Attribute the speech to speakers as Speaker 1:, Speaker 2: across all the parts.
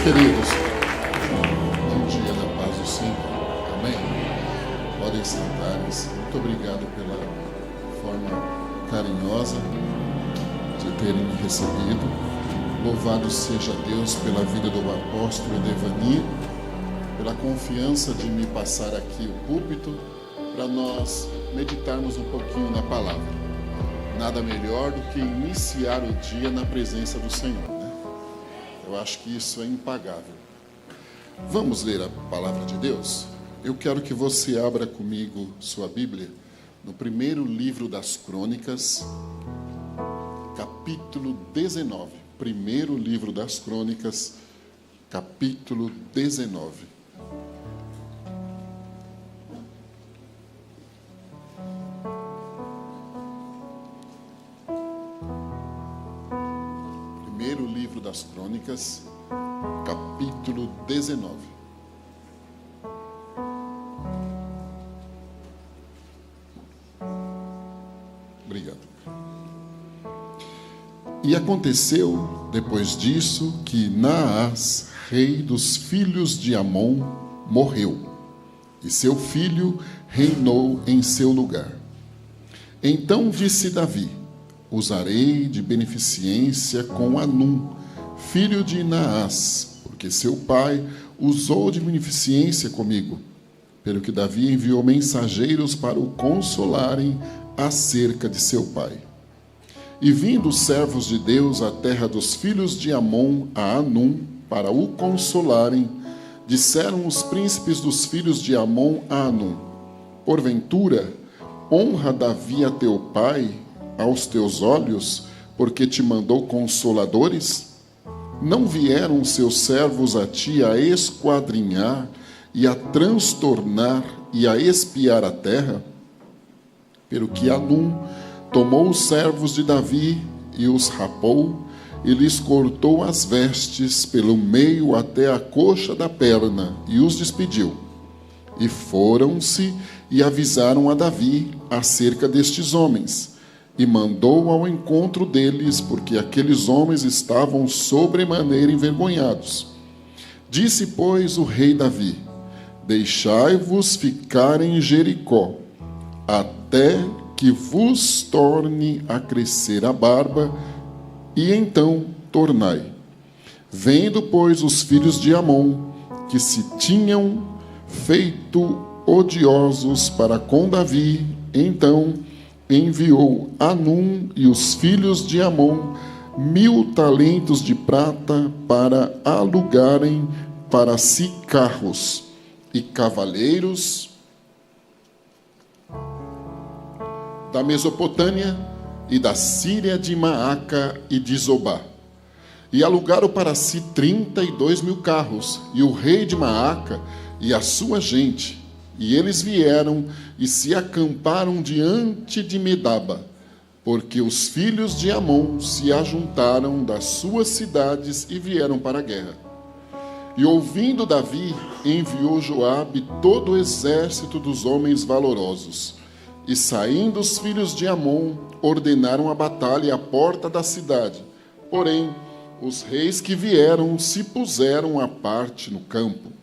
Speaker 1: queridos, bom dia na paz do Senhor, amém? Podem sentar-se. Muito obrigado pela forma carinhosa de terem me recebido. Louvado seja Deus pela vida do apóstolo Devani, pela confiança de me passar aqui o púlpito para nós meditarmos um pouquinho na palavra. Nada melhor do que iniciar o dia na presença do Senhor, né? Eu acho que isso é impagável. Vamos ler a palavra de Deus? Eu quero que você abra comigo sua Bíblia no primeiro livro das Crônicas, capítulo 19. Primeiro livro das Crônicas, capítulo 19. Primeiro livro das Crônicas, capítulo 19. Obrigado. E aconteceu, depois disso, que Naás, rei dos filhos de Amon, morreu, e seu filho reinou em seu lugar. Então disse Davi: usarei de beneficência com Anum, filho de Naás, porque seu pai usou de beneficência comigo. Pelo que Davi enviou mensageiros para o consolarem acerca de seu pai. E vindo os servos de Deus à terra dos filhos de Amon, a Anum, para o consolarem, disseram os príncipes dos filhos de Amon a Anum: porventura, honra Davi a teu pai aos teus olhos, porque te mandou consoladores? Não vieram seus servos a ti a esquadrinhar e a transtornar e a espiar a terra? Pelo que Anum tomou os servos de Davi e os rapou, e lhes cortou as vestes pelo meio até a coxa da perna, e os despediu. E foram-se e avisaram a Davi acerca destes homens, e mandou ao encontro deles, porque aqueles homens estavam sobremaneira envergonhados. Disse, pois, o rei Davi: deixai-vos ficar em Jericó, até que vos torne a crescer a barba, e então tornai. Vendo, pois, os filhos de Amon, que se tinham feito odiosos para com Davi, então enviou Anum e os filhos de Amon 1000 talentos de prata para alugarem para si carros e cavaleiros da Mesopotâmia e da Síria, de Maaca e de Zobá. E alugaram para si 32.000 carros, e o rei de Maaca e a sua gente. E eles vieram e se acamparam diante de Medaba, porque os filhos de Amon se ajuntaram das suas cidades e vieram para a guerra. E ouvindo Davi, enviou Joabe todo o exército dos homens valorosos. E saindo os filhos de Amon, ordenaram a batalha à porta da cidade. Porém, os reis que vieram se puseram à parte no campo.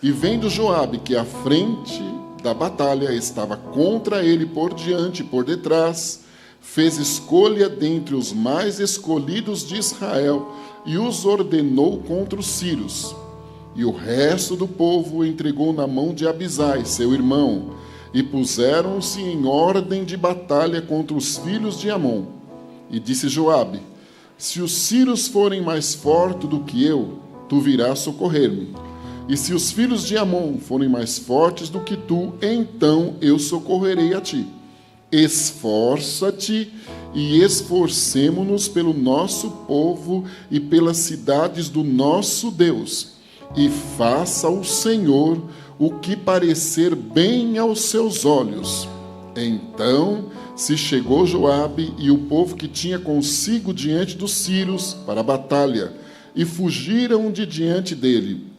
Speaker 1: E vendo Joabe que a frente da batalha estava contra ele por diante e por detrás, fez escolha dentre os mais escolhidos de Israel e os ordenou contra os sírios. E o resto do povo entregou na mão de Abisai, seu irmão, e puseram-se em ordem de batalha contra os filhos de Amon. E disse Joabe: se os sírios forem mais fortes do que eu, tu virás socorrer-me. E se os filhos de Amon forem mais fortes do que tu, então eu socorrerei a ti. Esforça-te e esforcemo-nos pelo nosso povo e pelas cidades do nosso Deus, e faça o Senhor o que parecer bem aos seus olhos. Então se chegou Joabe e o povo que tinha consigo diante dos sírios para a batalha, e fugiram de diante dele.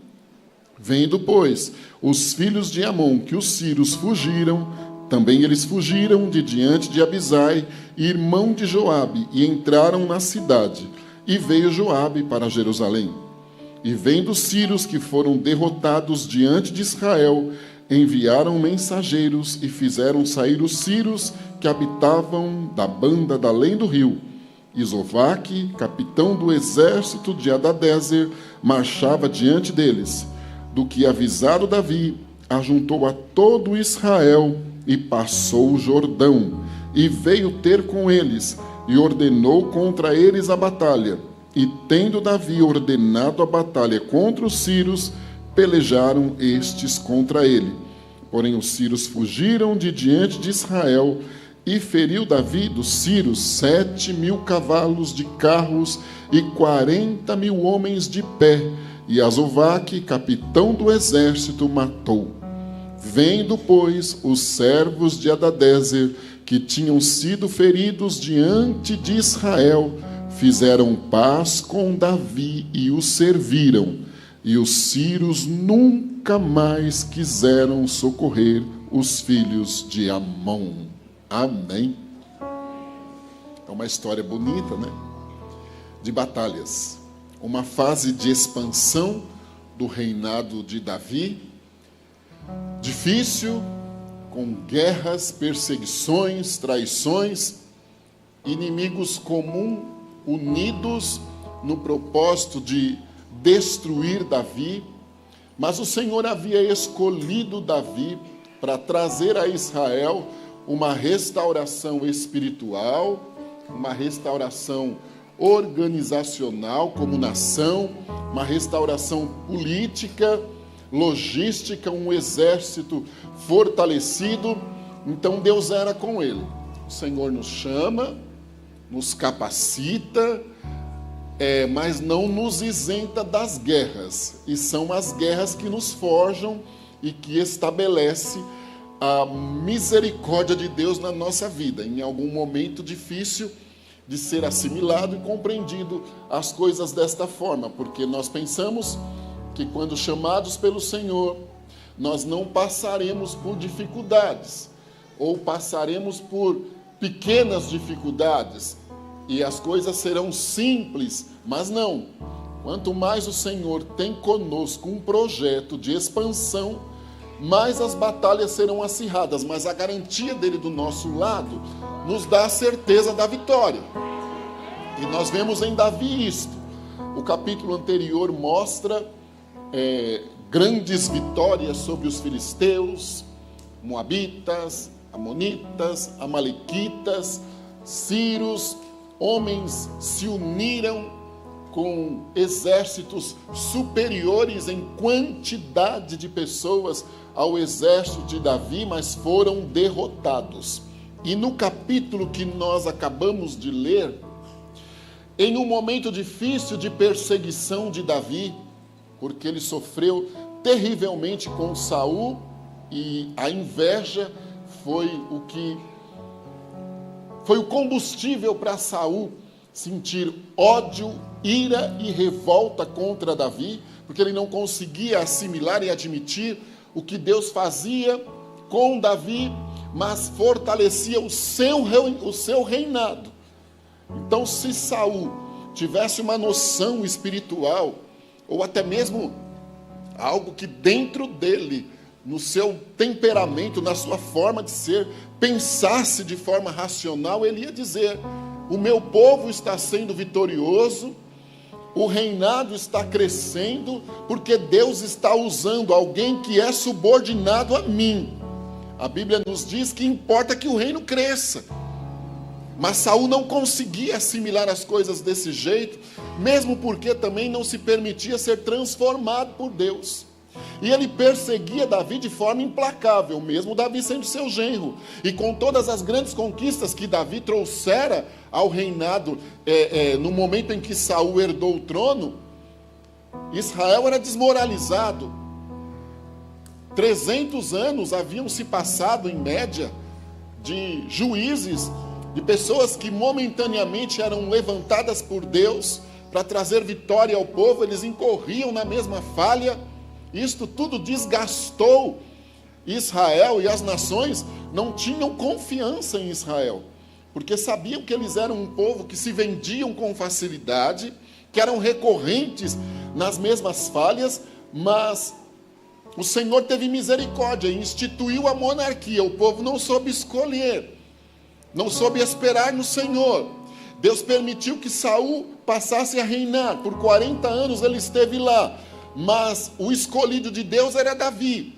Speaker 1: Vendo, pois, os filhos de Amon que os sírios fugiram, também eles fugiram de diante de Abisai, irmão de Joabe, e entraram na cidade. E veio Joabe para Jerusalém. E vendo os sírios que foram derrotados diante de Israel, enviaram mensageiros e fizeram sair os sírios que habitavam da banda da além do rio. E Zovaque, capitão do exército de Hadadezer, marchava diante deles. Do que avisado Davi, ajuntou a todo Israel e passou o Jordão, e veio ter com eles, e ordenou contra eles a batalha. E tendo Davi ordenado a batalha contra os sírios, pelejaram estes contra ele. Porém os sírios fugiram de diante de Israel, e feriu Davi dos sírios 7.000 cavalos de carros e 40.000 homens de pé, e Azovaque, capitão do exército, matou. Vendo, pois, os servos de Hadadezer, que tinham sido feridos diante de Israel, fizeram paz com Davi e o serviram, e os sírios nunca mais quiseram socorrer os filhos de Amon. Amém. É uma história bonita, né? De batalhas. Uma fase de expansão do reinado de Davi, difícil, com guerras, perseguições, traições, inimigos comuns unidos no propósito de destruir Davi, mas o Senhor havia escolhido Davi para trazer a Israel uma restauração espiritual, uma restauração organizacional como nação, uma restauração política, logística, um exército fortalecido. Então Deus era com ele. O Senhor nos chama, nos capacita, mas não nos isenta das guerras. E são as guerras que nos forjam e que estabelece a misericórdia de Deus na nossa vida. Em algum momento difícil de ser assimilado e compreendido as coisas desta forma, porque nós pensamos que quando chamados pelo Senhor, nós não passaremos por dificuldades, ou passaremos por pequenas dificuldades, e as coisas serão simples, mas não. Quanto mais o Senhor tem conosco um projeto de expansão, mais as batalhas serão acirradas, mas a garantia dele do nosso lado nos dá a certeza da vitória. E nós vemos em Davi isto. O capítulo anterior mostra grandes vitórias sobre os filisteus, moabitas, amonitas, amalequitas, sírios. Homens se uniram com exércitos superiores em quantidade de pessoas ao exército de Davi, mas foram derrotados. E no capítulo que nós acabamos de ler, em um momento difícil de perseguição de Davi, porque ele sofreu terrivelmente com Saul, e a inveja foi o combustível para Saul sentir ódio, ira e revolta contra Davi, porque ele não conseguia assimilar e admitir o que Deus fazia com Davi, mas fortalecia o seu reinado. Então, se Saul tivesse uma noção espiritual, ou até mesmo algo que dentro dele, no seu temperamento, na sua forma de ser, pensasse de forma racional, ele ia dizer: o meu povo está sendo vitorioso, o reinado está crescendo, porque Deus está usando alguém que é subordinado a mim. A Bíblia nos diz que importa que o reino cresça. Mas Saul não conseguia assimilar as coisas desse jeito, mesmo porque também não se permitia ser transformado por Deus. E ele perseguia Davi de forma implacável, mesmo Davi sendo seu genro. E com todas as grandes conquistas que Davi trouxera ao reinado, no momento em que Saul herdou o trono, Israel era desmoralizado. 300 anos haviam se passado, em média, de juízes, de pessoas que momentaneamente eram levantadas por Deus para trazer vitória ao povo. Eles incorriam na mesma falha. Isto tudo desgastou Israel, e as nações não tinham confiança em Israel, porque sabiam que eles eram um povo que se vendiam com facilidade, que eram recorrentes nas mesmas falhas, mas o Senhor teve misericórdia e instituiu a monarquia. O povo não soube escolher, não soube esperar no Senhor. Deus permitiu que Saul passasse a reinar. Por 40 anos ele esteve lá, mas o escolhido de Deus era Davi.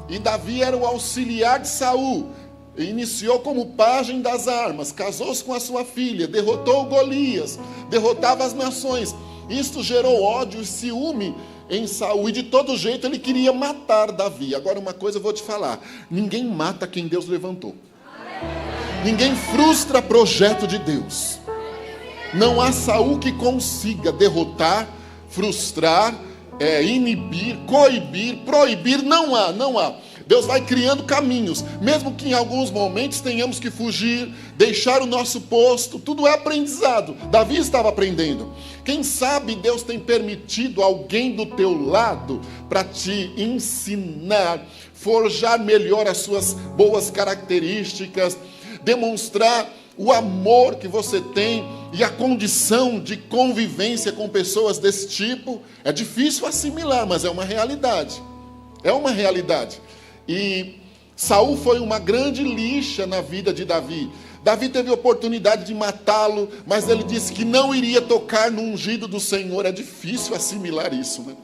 Speaker 1: E Davi era o auxiliar de Saul. Iniciou como pajem das armas, casou-se com a sua filha, derrotou Golias, derrotava as nações. Isto gerou ódio e ciúme em Saul, e de todo jeito ele queria matar Davi. Agora uma coisa eu vou te falar: ninguém mata quem Deus levantou. Ninguém frustra projeto de Deus. Não há Saul que consiga derrotar, frustrar, inibir, coibir, proibir. Não há. Deus vai criando caminhos, mesmo que em alguns momentos tenhamos que fugir, deixar o nosso posto. Tudo é aprendizado. Davi estava aprendendo. Quem sabe Deus tem permitido alguém do teu lado para te ensinar, forjar melhor as suas boas características, demonstrar o amor que você tem e a condição de convivência com pessoas desse tipo. É difícil assimilar, mas é uma realidade. É uma realidade. E Saul foi uma grande lixa na vida de Davi. Davi teve a oportunidade de matá-lo, mas ele disse que não iria tocar no ungido do Senhor. É difícil assimilar isso, né?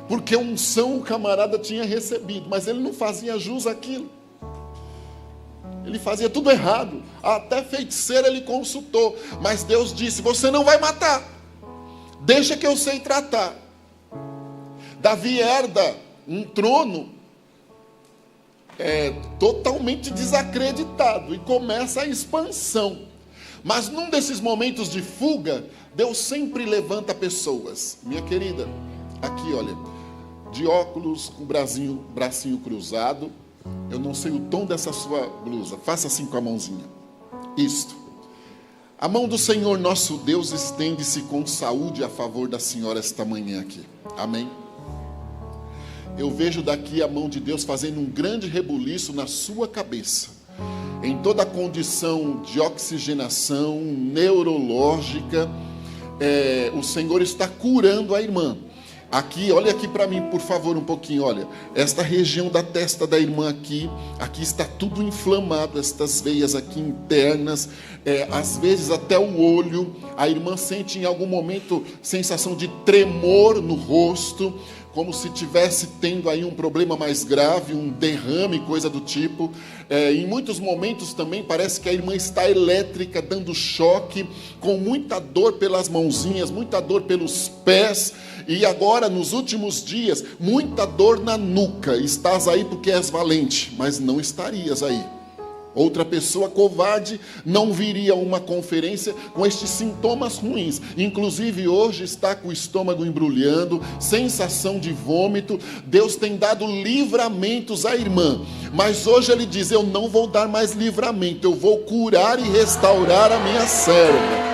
Speaker 1: Porque unção o camarada tinha recebido, mas ele não fazia jus àquilo. Ele fazia tudo errado. Até feiticeiro ele consultou. Mas Deus disse: você não vai matar. Deixa que eu sei tratar. Davi herda um trono totalmente desacreditado. E começa a expansão. Mas num desses momentos de fuga, Deus sempre levanta pessoas. Minha querida, aqui olha, de óculos, com o bracinho cruzado. Eu não sei o tom dessa sua blusa. Faça assim com a mãozinha. Isto. A mão do Senhor nosso Deus estende-se com saúde a favor da senhora esta manhã aqui. Amém? Eu vejo daqui a mão de Deus fazendo um grande rebuliço na sua cabeça. Em toda a condição de oxigenação neurológica, o Senhor está curando a irmã. Aqui, olha aqui para mim, por favor, um pouquinho, olha. Esta região da testa da irmã aqui está tudo inflamado, estas veias aqui internas, às vezes até o olho. A irmã sente em algum momento sensação de tremor no rosto, como se estivesse tendo aí um problema mais grave, um derrame, coisa do tipo. Em muitos momentos também parece que a irmã está elétrica, dando choque, com muita dor pelas mãozinhas, muita dor pelos pés. E agora, nos últimos dias, muita dor na nuca. Estás aí porque és valente, mas não estarias aí. Outra pessoa covarde não viria a uma conferência com estes sintomas ruins. Inclusive hoje está com o estômago embrulhando, sensação de vômito. Deus tem dado livramentos à irmã. Mas hoje ele diz: eu não vou dar mais livramento, eu vou curar e restaurar a minha célula.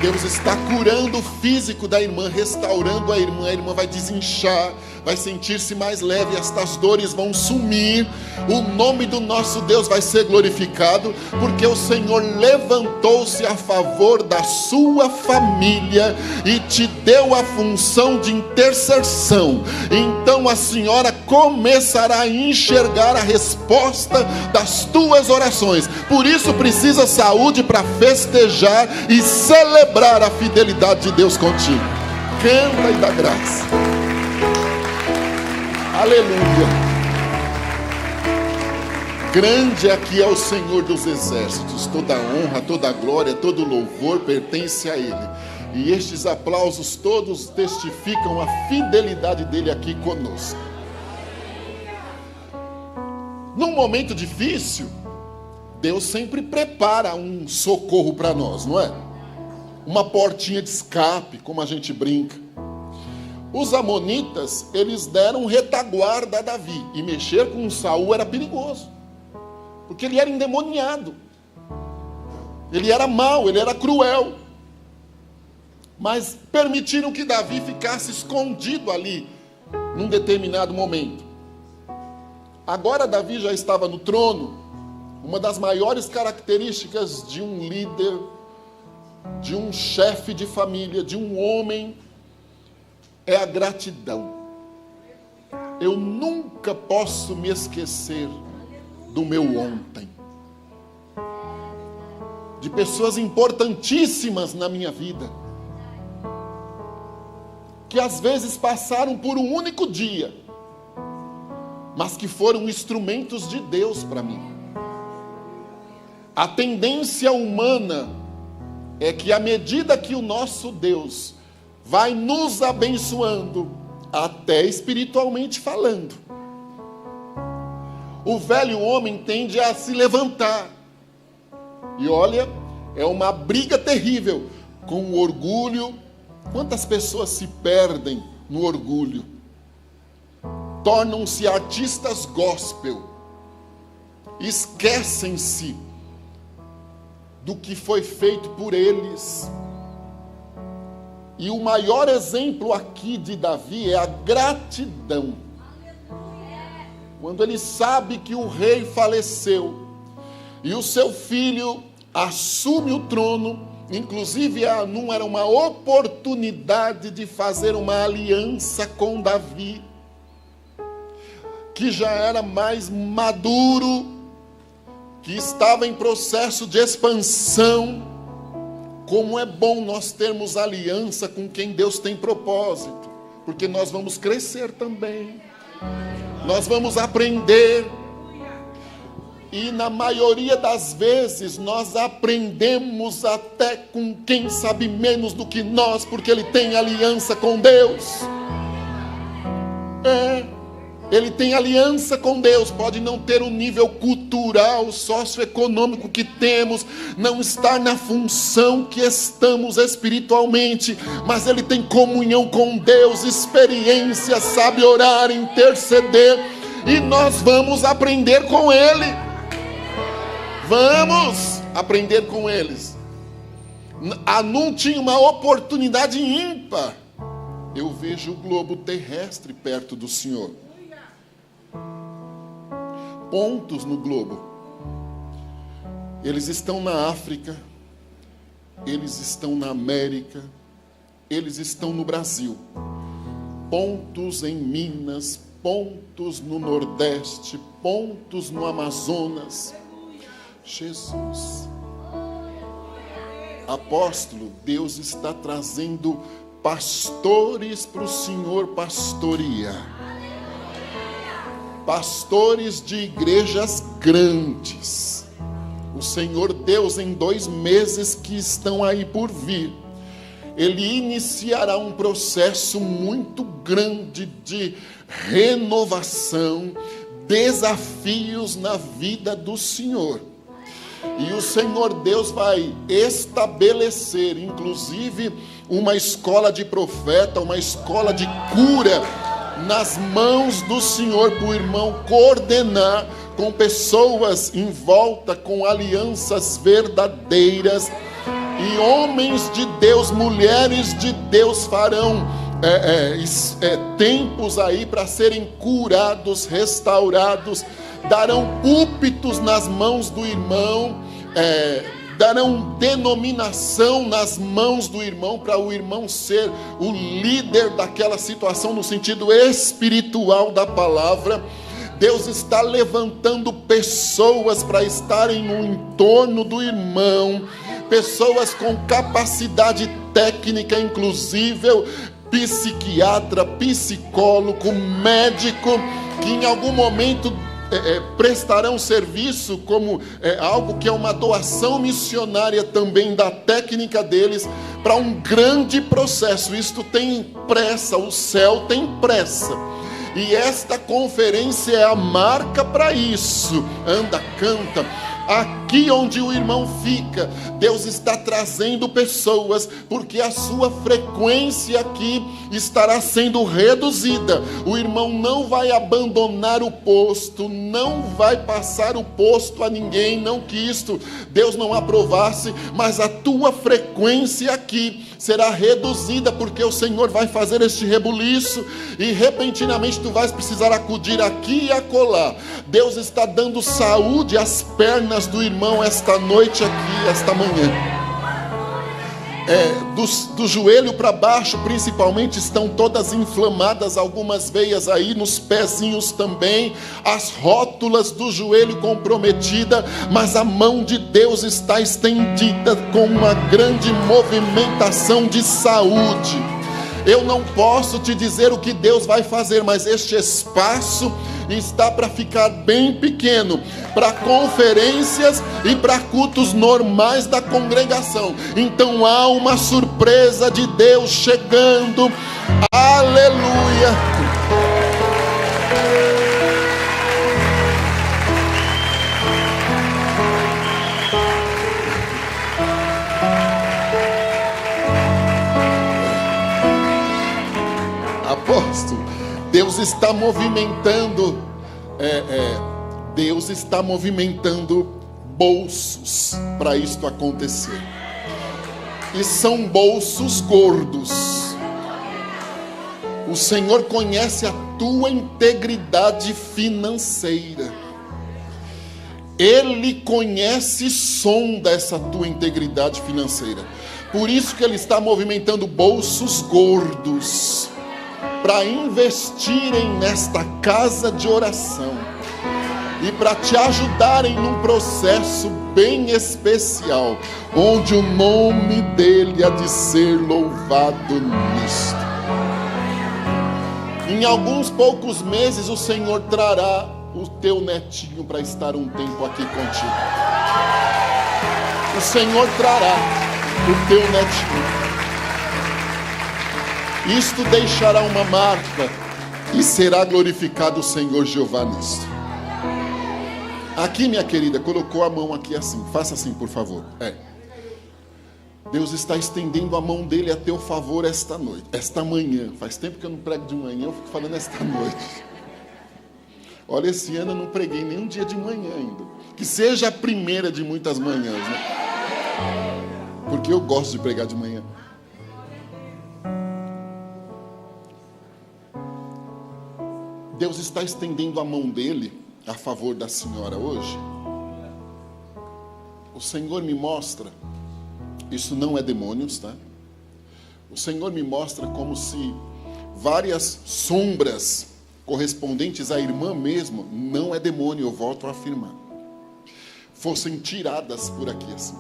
Speaker 1: Deus está curando o físico da irmã, restaurando a irmã vai desinchar, vai sentir-se mais leve, estas dores vão sumir, o nome do nosso Deus vai ser glorificado, porque o Senhor levantou-se a favor da sua família e te deu a função de intercessão. Então a senhora começará a enxergar a resposta das tuas orações. Por isso precisa saúde para festejar e celebrar a fidelidade de Deus contigo. Canta e dá graça. Aleluia. Grande aqui é o Senhor dos exércitos. Toda a honra, toda a glória, todo o louvor pertence a Ele. E estes aplausos todos testificam a fidelidade dele aqui conosco. Num momento difícil, Deus sempre prepara um socorro para nós, não é? Uma portinha de escape, como a gente brinca. Os amonitas, eles deram retaguarda a Davi. E mexer com Saul era perigoso, porque ele era endemoniado. Ele era mau, ele era cruel. Mas permitiram que Davi ficasse escondido ali, num determinado momento. Agora Davi já estava no trono. Uma das maiores características de um líder, de um chefe de família, de um homem, é a gratidão. Eu nunca posso me esquecer do meu ontem. De pessoas importantíssimas na minha vida, que às vezes passaram por um único dia, mas que foram instrumentos de Deus para mim. A tendência humana é que à medida que o nosso Deus vai nos abençoando, até espiritualmente falando, o velho homem tende a se levantar. E olha, é uma briga terrível com o orgulho. Quantas pessoas se perdem no orgulho? Tornam-se artistas gospel, esquecem-se do que foi feito por eles. E o maior exemplo aqui de Davi é a gratidão. Quando ele sabe que o rei faleceu e o seu filho assume o trono, inclusive não era uma oportunidade de fazer uma aliança com Davi, que já era mais maduro, que estava em processo de expansão. Como é bom nós termos aliança com quem Deus tem propósito, porque nós vamos crescer também, nós vamos aprender, e na maioria das vezes nós aprendemos até com quem sabe menos do que nós, porque ele tem aliança com Deus. Ele tem aliança com Deus, pode não ter o nível cultural, socioeconômico que temos, não estar na função que estamos espiritualmente, mas ele tem comunhão com Deus, experiência, sabe orar, interceder, e nós vamos aprender com ele. Vamos aprender com eles. Anum tinha uma oportunidade ímpar. Eu vejo o globo terrestre perto do Senhor. Pontos no globo. Eles estão na África, eles estão na América, eles estão no Brasil. Pontos em Minas, pontos no Nordeste, pontos no Amazonas. Jesus. Apóstolo, Deus está trazendo pastores para o Senhor pastorear. Pastores de igrejas grandes. O Senhor Deus, em 2 meses que estão aí por vir, Ele iniciará um processo muito grande de renovação, desafios na vida do Senhor. E o Senhor Deus vai estabelecer, inclusive, uma escola de profeta, uma escola de cura, nas mãos do Senhor, para o irmão coordenar, com pessoas em volta, com alianças verdadeiras, e homens de Deus, mulheres de Deus farão tempos aí para serem curados, restaurados, darão púlpitos nas mãos do irmão, darão denominação nas mãos do irmão, para o irmão ser o líder daquela situação no sentido espiritual da palavra. Deus está levantando pessoas para estarem no entorno do irmão, pessoas com capacidade técnica, inclusive psiquiatra, psicólogo, médico, que em algum momento prestarão serviço como algo que é uma doação missionária também da técnica deles, para um grande processo. Isto tem pressa, o céu tem pressa, e esta conferência é a marca para isso. Anda, canta. aqui onde o irmão fica, Deus está trazendo pessoas, porque a sua frequência aqui estará sendo reduzida. O irmão não vai abandonar o posto, não vai passar o posto a ninguém, não que isto Deus não aprovasse, mas a tua frequência aqui será reduzida, porque o Senhor vai fazer este rebuliço, e repentinamente tu vais precisar acudir aqui e acolá. Deus está dando saúde às pernas do irmão esta noite aqui, esta manhã. Do joelho para baixo principalmente estão todas inflamadas, algumas veias aí nos pezinhos também, as rótulas do joelho comprometida, mas a mão de Deus está estendida com uma grande movimentação de saúde. Eu não posso te dizer o que Deus vai fazer, mas este espaço está para ficar bem pequeno, para conferências e para cultos normais da congregação. Então há uma surpresa de Deus chegando. Aleluia! Apóstolo, Deus está movimentando, Deus está movimentando bolsos para isto acontecer. E são bolsos gordos. O Senhor conhece a tua integridade financeira. Ele conhece e sonda essa tua integridade financeira. Por isso que Ele está movimentando bolsos gordos para investirem nesta casa de oração e para te ajudarem num processo bem especial, onde o nome dele há de ser louvado nisto. Em alguns poucos meses o Senhor trará o teu netinho para estar um tempo aqui contigo. O Senhor trará o teu netinho. Isto deixará uma marca e será glorificado o Senhor Jeová nisto. Aqui, minha querida, colocou a mão aqui assim. Faça assim, por favor. Deus está estendendo a mão dele a teu favor esta noite, esta manhã. Faz tempo que eu não prego de manhã, eu fico falando esta noite. Olha, esse ano eu não preguei nenhum dia de manhã ainda. Que seja a primeira de muitas manhãs, né? Porque eu gosto de pregar de manhã. Deus está estendendo a mão dele a favor da senhora hoje. O Senhor me mostra, isso não é demônios, tá? O Senhor me mostra como se várias sombras correspondentes à irmã mesmo, não é demônio, eu volto a afirmar, fossem tiradas por aqui assim.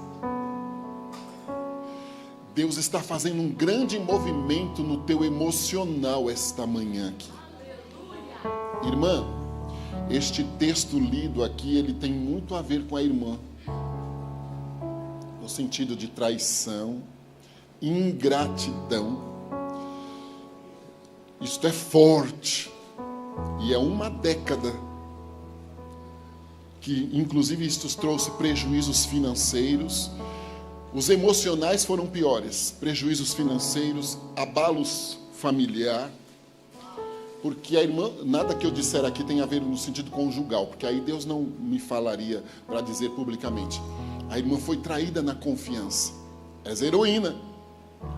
Speaker 1: Deus está fazendo um grande movimento no teu emocional esta manhã aqui. Irmã, este texto lido aqui, ele tem muito a ver com a irmã, no sentido de traição, ingratidão. Isto é forte, e é uma década que, inclusive, isto trouxe prejuízos financeiros. Os emocionais foram piores, prejuízos financeiros, abalos familiar. Porque a irmã, nada que eu disser aqui tem a ver no sentido conjugal, porque aí Deus não me falaria para dizer publicamente. A irmã foi traída na confiança. És heroína,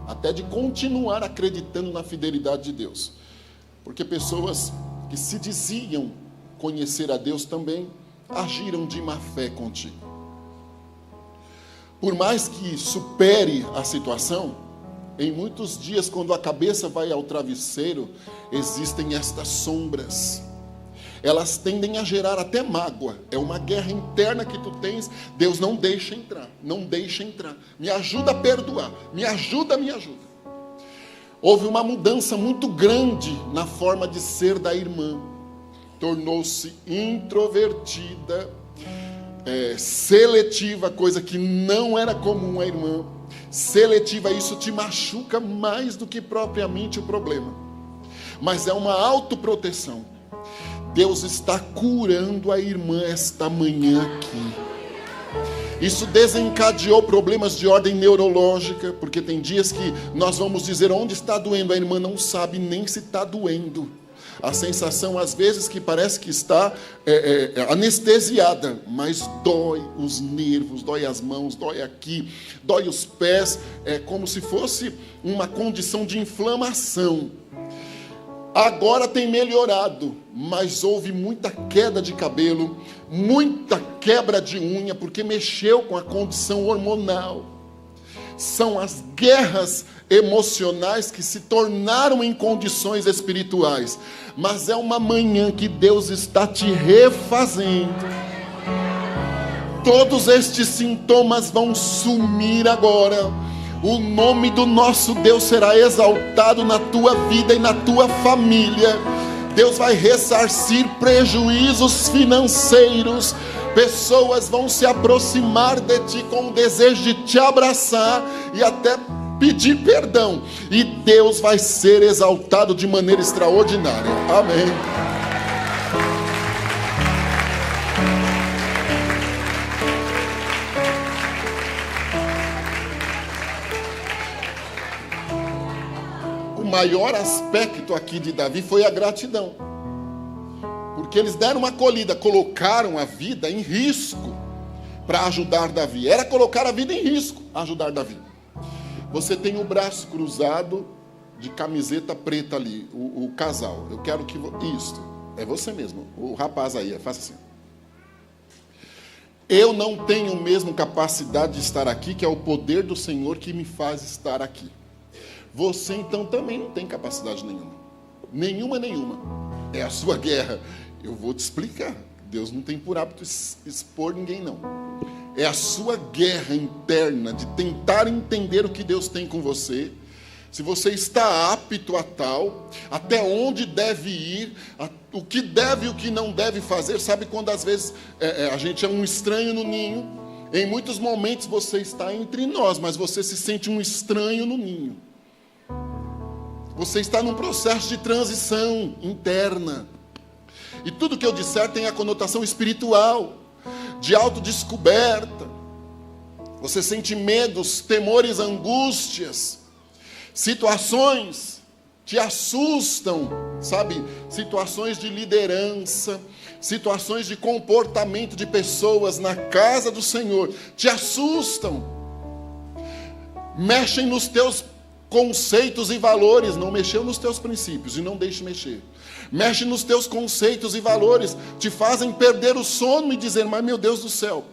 Speaker 1: até de continuar acreditando na fidelidade de Deus. Porque pessoas que se diziam conhecer a Deus também agiram de má fé contigo. Por mais que supere a situação, em muitos dias, quando a cabeça vai ao travesseiro, existem estas sombras. Elas tendem a gerar até mágoa. É uma guerra interna que tu tens. Deus não deixa entrar, não deixa entrar. Me ajuda a perdoar, me ajuda, me ajuda. Houve uma mudança muito grande na forma de ser da irmã. Tornou-se introvertida, seletiva, coisa que não era comum à irmã. Seletiva, isso te machuca mais do que propriamente o problema. Mas é uma autoproteção. Deus está curando a irmã esta manhã aqui. Isso desencadeou problemas de ordem neurológica, porque tem dias que nós vamos dizer onde está doendo, a irmã não sabe nem se está doendo. A sensação, às vezes, que parece que está anestesiada, mas dói os nervos, dói as mãos, dói aqui, dói os pés. É como se fosse uma condição de inflamação. Agora tem melhorado, mas houve muita queda de cabelo, muita quebra de unha, porque mexeu com a condição hormonal. São as guerras emocionais que se tornaram em condições espirituais. Mas é uma manhã que Deus está te refazendo. Todos estes sintomas vão sumir agora. O nome do nosso Deus será exaltado na tua vida e na tua família. Deus vai ressarcir prejuízos financeiros. Pessoas vão se aproximar de ti com o desejo de te abraçar e até pedir perdão. E Deus vai ser exaltado de maneira extraordinária. Amém. O maior aspecto aqui de Davi foi a gratidão. Porque eles deram uma acolhida, colocaram a vida em risco para ajudar Davi. Era colocar a vida em risco, ajudar Davi. Você tem o braço cruzado de camiseta preta ali, o casal. Eu quero que... Isso, é você mesmo, o rapaz aí, faça assim. Eu não tenho mesmo capacidade de estar aqui, que é o poder do Senhor que me faz estar aqui. Você então também não tem capacidade nenhuma. Nenhuma. É a sua guerra. Eu vou te explicar. Deus não tem por hábito expor ninguém, não. É a sua guerra interna de tentar entender o que Deus tem com você. Se você está apto a tal, até onde deve ir, o que deve e o que não deve fazer. Sabe quando às vezes a gente é um estranho no ninho? Em muitos momentos você está entre nós, mas você se sente um estranho no ninho. Você está num processo de transição interna. E tudo que eu disser tem a conotação espiritual, de autodescoberta. Você sente medos, temores, angústias. Situações te assustam, sabe? Situações de liderança, situações de comportamento de pessoas na casa do Senhor te assustam. Mexem nos teus conceitos e valores. Não mexeu nos teus princípios e não deixe mexer. Mexe nos teus conceitos e valores, te fazem perder o sono e dizer, mas meu Deus do céu.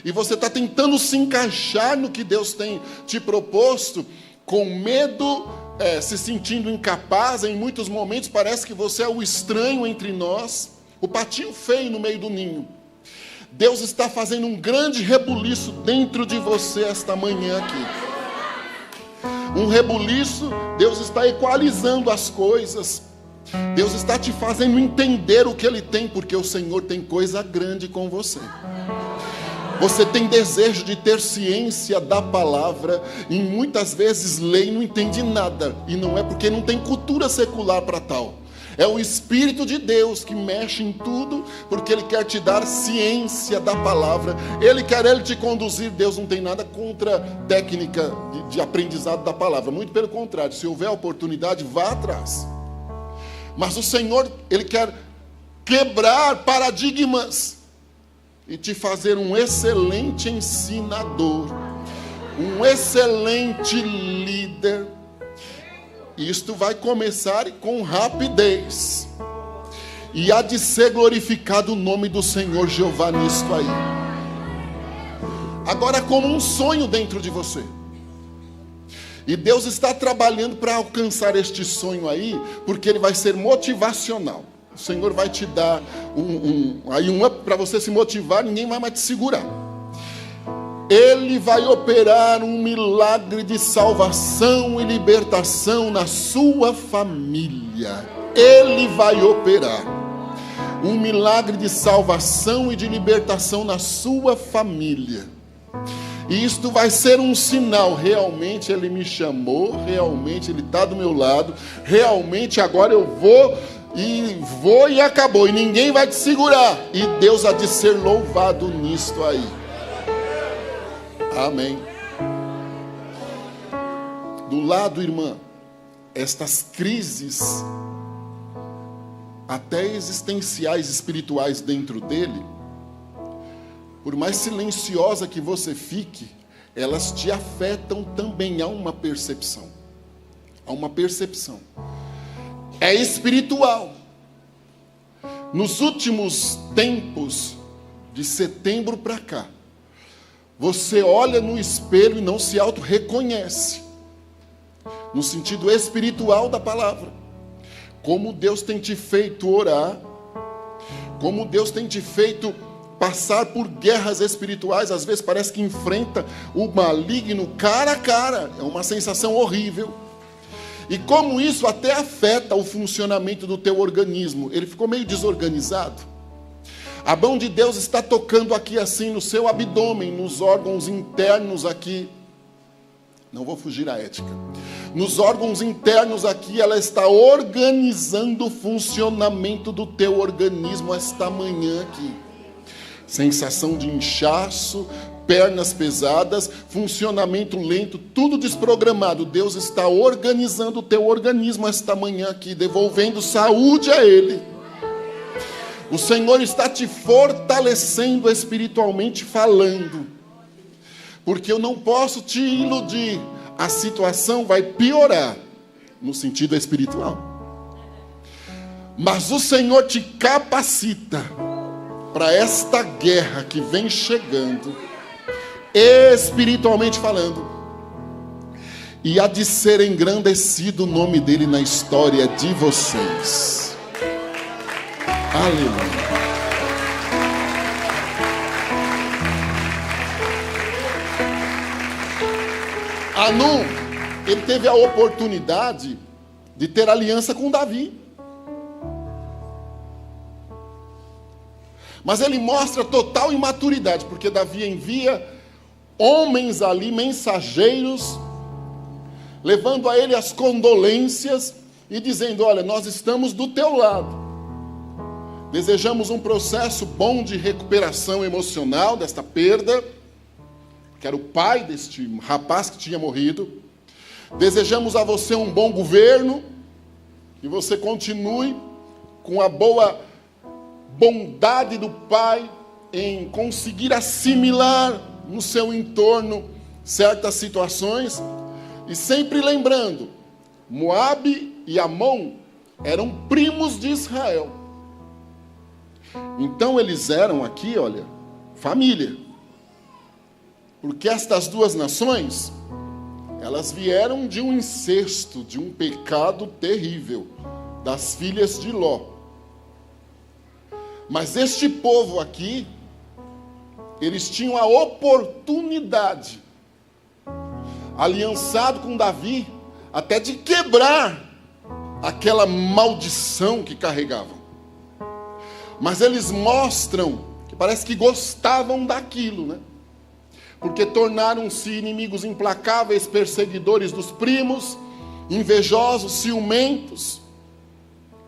Speaker 1: E você está tentando se encaixar no que Deus tem te proposto, com medo, se sentindo incapaz. Em muitos momentos parece que você é o estranho entre nós, o patinho feio no meio do ninho. Deus está fazendo um grande rebuliço dentro de você esta manhã aqui. Um rebuliço, Deus está equalizando as coisas. Deus está te fazendo entender o que Ele tem, porque o Senhor tem coisa grande com você. Você tem desejo de ter ciência da palavra, e muitas vezes lê e não entende nada, e não é porque não tem cultura secular para tal. É o Espírito de Deus que mexe em tudo, porque Ele quer te dar ciência da palavra. Ele quer te conduzir. Deus não tem nada contra técnica de aprendizado da palavra, muito pelo contrário, se houver oportunidade, vá atrás. Mas o Senhor, Ele quer quebrar paradigmas e te fazer um excelente ensinador, um excelente líder. Isto vai começar com rapidez. E há de ser glorificado o nome do Senhor Jeová nisto aí. Agora, como um sonho dentro de você. E Deus está trabalhando para alcançar este sonho aí, porque ele vai ser motivacional. O Senhor vai te dar um up para você se motivar, ninguém vai mais te segurar. Ele vai operar um milagre de salvação e libertação na sua família. Ele vai operar um milagre de salvação e de libertação na sua família. E isto vai ser um sinal. Realmente Ele me chamou, realmente Ele está do meu lado, realmente agora eu vou e acabou, e ninguém vai te segurar. E Deus há de ser louvado nisto aí. Amém. Do lado, irmã, estas crises, até existenciais, espirituais dentro dele, por mais silenciosa que você fique, elas te afetam também. Há uma percepção. Há uma percepção. É espiritual. Nos últimos tempos, de setembro para cá, você olha no espelho e não se auto-reconhece. No sentido espiritual da palavra. Como Deus tem te feito orar. Como Deus tem te feito passar por guerras espirituais. Às vezes parece que enfrenta o maligno cara a cara. É uma sensação horrível. E como isso até afeta o funcionamento do teu organismo. Ele ficou meio desorganizado. A mão de Deus está tocando aqui assim no seu abdômen, nos órgãos internos aqui. Não vou fugir à ética. Nos órgãos internos aqui, ela está organizando o funcionamento do teu organismo esta manhã aqui. Sensação de inchaço, pernas pesadas, funcionamento lento, tudo desprogramado. Deus está organizando o teu organismo esta manhã aqui, devolvendo saúde a Ele. O Senhor está te fortalecendo espiritualmente falando. Porque eu não posso te iludir. A situação vai piorar no sentido espiritual. Mas o Senhor te capacita para esta guerra que vem chegando, espiritualmente falando. E há de ser engrandecido o nome dele na história de vocês. Aleluia. Hanum, ele teve a oportunidade de ter aliança com Davi. Mas ele mostra total imaturidade, porque Davi envia homens ali, mensageiros, levando a ele as condolências e dizendo: olha, nós estamos do teu lado. Desejamos um processo bom de recuperação emocional desta perda, que era o pai deste rapaz que tinha morrido. Desejamos a você um bom governo, que você continue com a boa bondade do pai em conseguir assimilar no seu entorno certas situações. E sempre lembrando, Moabe e Amon eram primos de Israel. Então eles eram aqui, olha, família. Porque estas duas nações, elas vieram de um incesto, de um pecado terrível, das filhas de Ló. Mas este povo aqui, eles tinham a oportunidade, aliançado com Davi, até de quebrar aquela maldição que carregavam. Mas eles mostram que parece que gostavam daquilo, né? Porque tornaram-se inimigos implacáveis, perseguidores dos primos, invejosos, ciumentos,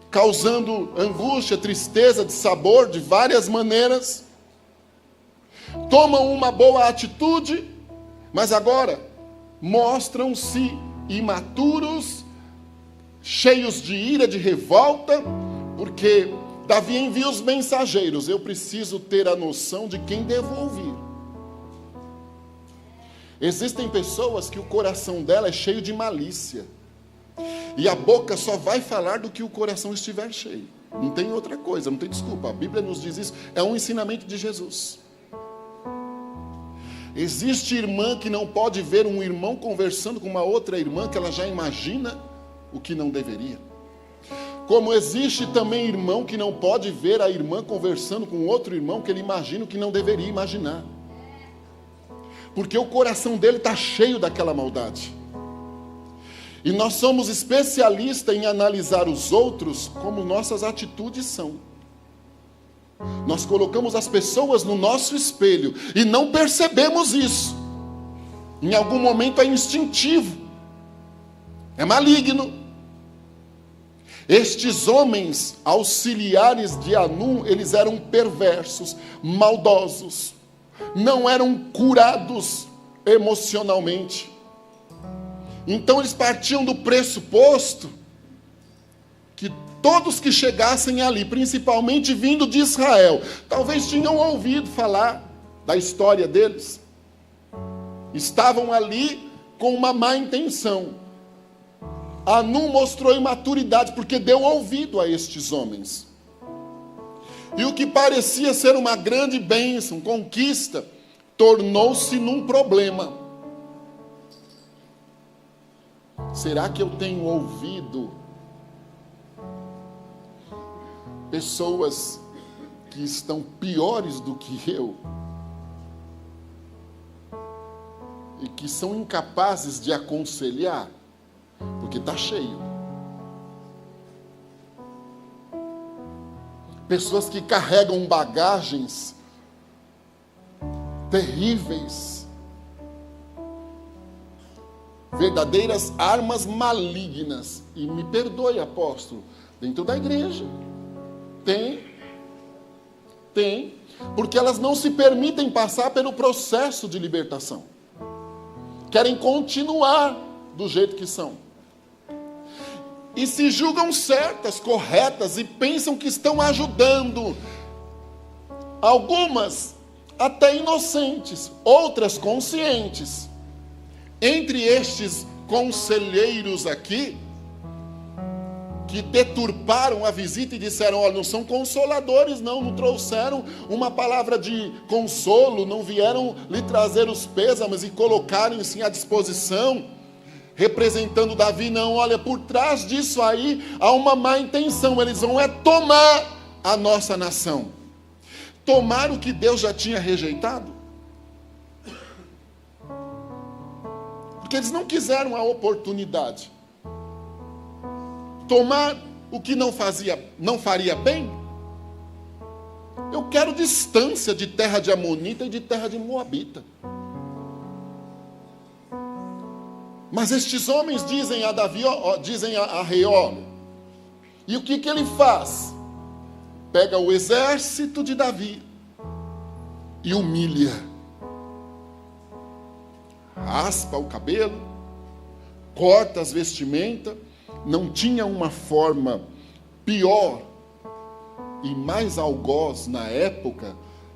Speaker 1: causando angústia, tristeza, dissabor de várias maneiras. Tomam uma boa atitude, mas agora mostram-se imaturos, cheios de ira, de revolta, porque Davi envia os mensageiros. Eu preciso ter a noção de quem devo ouvir. Existem pessoas que o coração dela é cheio de malícia. E a boca só vai falar do que o coração estiver cheio. Não tem outra coisa, não tem desculpa. A Bíblia nos diz isso. É um ensinamento de Jesus. Existe irmã que não pode ver um irmão conversando com uma outra irmã que ela já imagina o que não deveria. Como existe também irmão que não pode ver a irmã conversando com outro irmão que ele imagina o que não deveria imaginar. Porque o coração dele está cheio daquela maldade. E nós somos especialistas em analisar os outros como nossas atitudes são. Nós colocamos as pessoas no nosso espelho e não percebemos isso. Em algum momento é instintivo, é maligno. Estes homens auxiliares de Hanum, eles eram perversos, maldosos, não eram curados emocionalmente. Então eles partiam do pressuposto que todos que chegassem ali, principalmente vindo de Israel, talvez tinham ouvido falar da história deles. Estavam ali com uma má intenção. Anum mostrou imaturidade porque deu ouvido a estes homens. E o que parecia ser uma grande bênção, conquista, tornou-se num problema. Será que eu tenho ouvido pessoas que estão piores do que eu e que são incapazes de aconselhar? Porque está cheio. Pessoas que carregam bagagens terríveis, verdadeiras armas malignas. E me perdoe, apóstolo, dentro da igreja tem, porque elas não se permitem passar pelo processo de libertação. Querem continuar do jeito que são. E se julgam certas, corretas, e pensam que estão ajudando. Algumas até inocentes, outras conscientes. Entre estes conselheiros aqui, que deturparam a visita e disseram: olha, não são consoladores, não trouxeram uma palavra de consolo, não vieram lhe trazer os pêsames e colocarem-se à disposição, representando Davi, não. Olha, por trás disso aí há uma má intenção. Eles vão tomar a nossa nação, tomar o que Deus já tinha rejeitado, porque eles não quiseram a oportunidade. Tomar o que não faria bem. Eu quero distância de terra de Amonita e de terra de Moabita. Mas estes homens dizem a Davi, dizem a rei, olha, e o que ele faz? Pega o exército de Davi e humilha. Raspa o cabelo, corta as vestimentas. Não tinha uma forma pior e mais algoz na época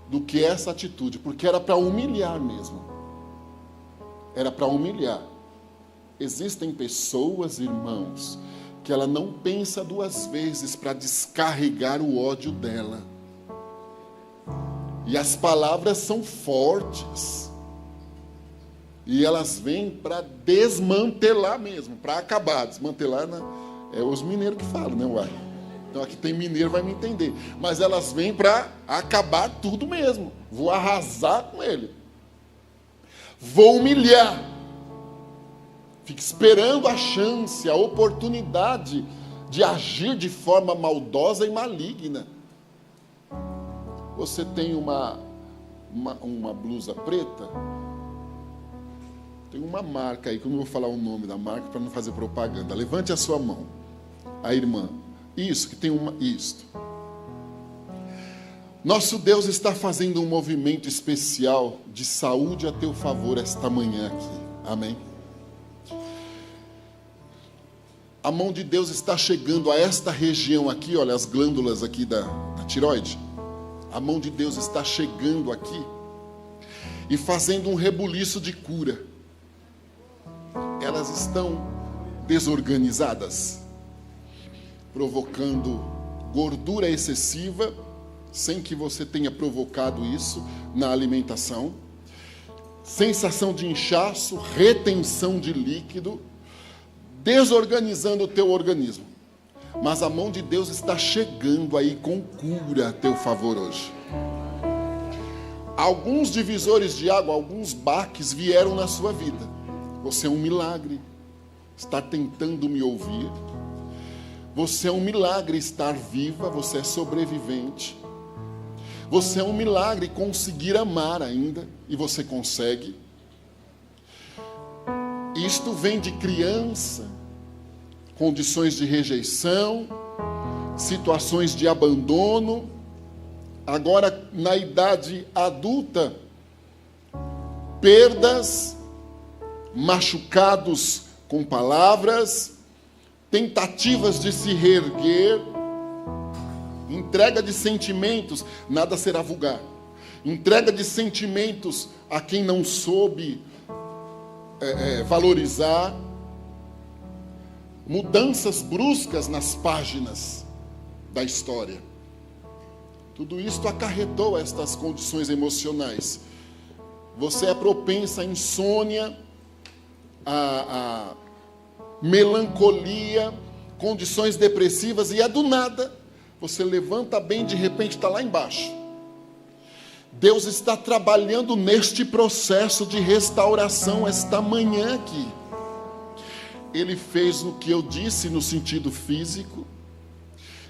Speaker 1: do que essa atitude, porque era para humilhar mesmo. Era para humilhar. Existem pessoas, irmãos, que ela não pensa duas vezes para descarregar o ódio dela. E as palavras são fortes. E elas vêm para desmantelar mesmo, para acabar. Desmantelar é os mineiros que falam, né, uai? Então aqui tem mineiro, vai me entender. Mas elas vêm para acabar tudo mesmo. Vou arrasar com ele. Vou humilhar. Fica esperando a chance, a oportunidade de agir de forma maldosa e maligna. Você tem uma blusa preta? Tem uma marca aí, que eu não vou falar o nome da marca para não fazer propaganda. Levante a sua mão. A irmã. Isso, que tem uma... Isto. Nosso Deus está fazendo um movimento especial de saúde a teu favor esta manhã aqui. Amém? A mão de Deus está chegando a esta região aqui, olha, as glândulas aqui da tireoide. A mão de Deus está chegando aqui e fazendo um rebuliço de cura. Elas estão desorganizadas, provocando gordura excessiva, sem que você tenha provocado isso na alimentação, sensação de inchaço, retenção de líquido, desorganizando o teu organismo. Mas a mão de Deus está chegando aí com cura a teu favor hoje. Alguns divisores de água, alguns baques vieram na sua vida. Você é um milagre estar tentando me ouvir. Você é um milagre estar viva, você é sobrevivente. Você é um milagre conseguir amar ainda, e você consegue. Isto vem de criança, condições de rejeição, situações de abandono. Agora, na idade adulta, perdas machucados com palavras, tentativas de se reerguer, entrega de sentimentos, nada será vulgar. Entrega de sentimentos a quem não soube valorizar. Mudanças bruscas nas páginas da história. Tudo isto acarretou estas condições emocionais. Você é propensa à insônia, à melancolia, condições depressivas, e é do nada. Você levanta bem, de repente está lá embaixo. Deus está trabalhando neste processo de restauração esta manhã aqui. Ele fez o que eu disse no sentido físico,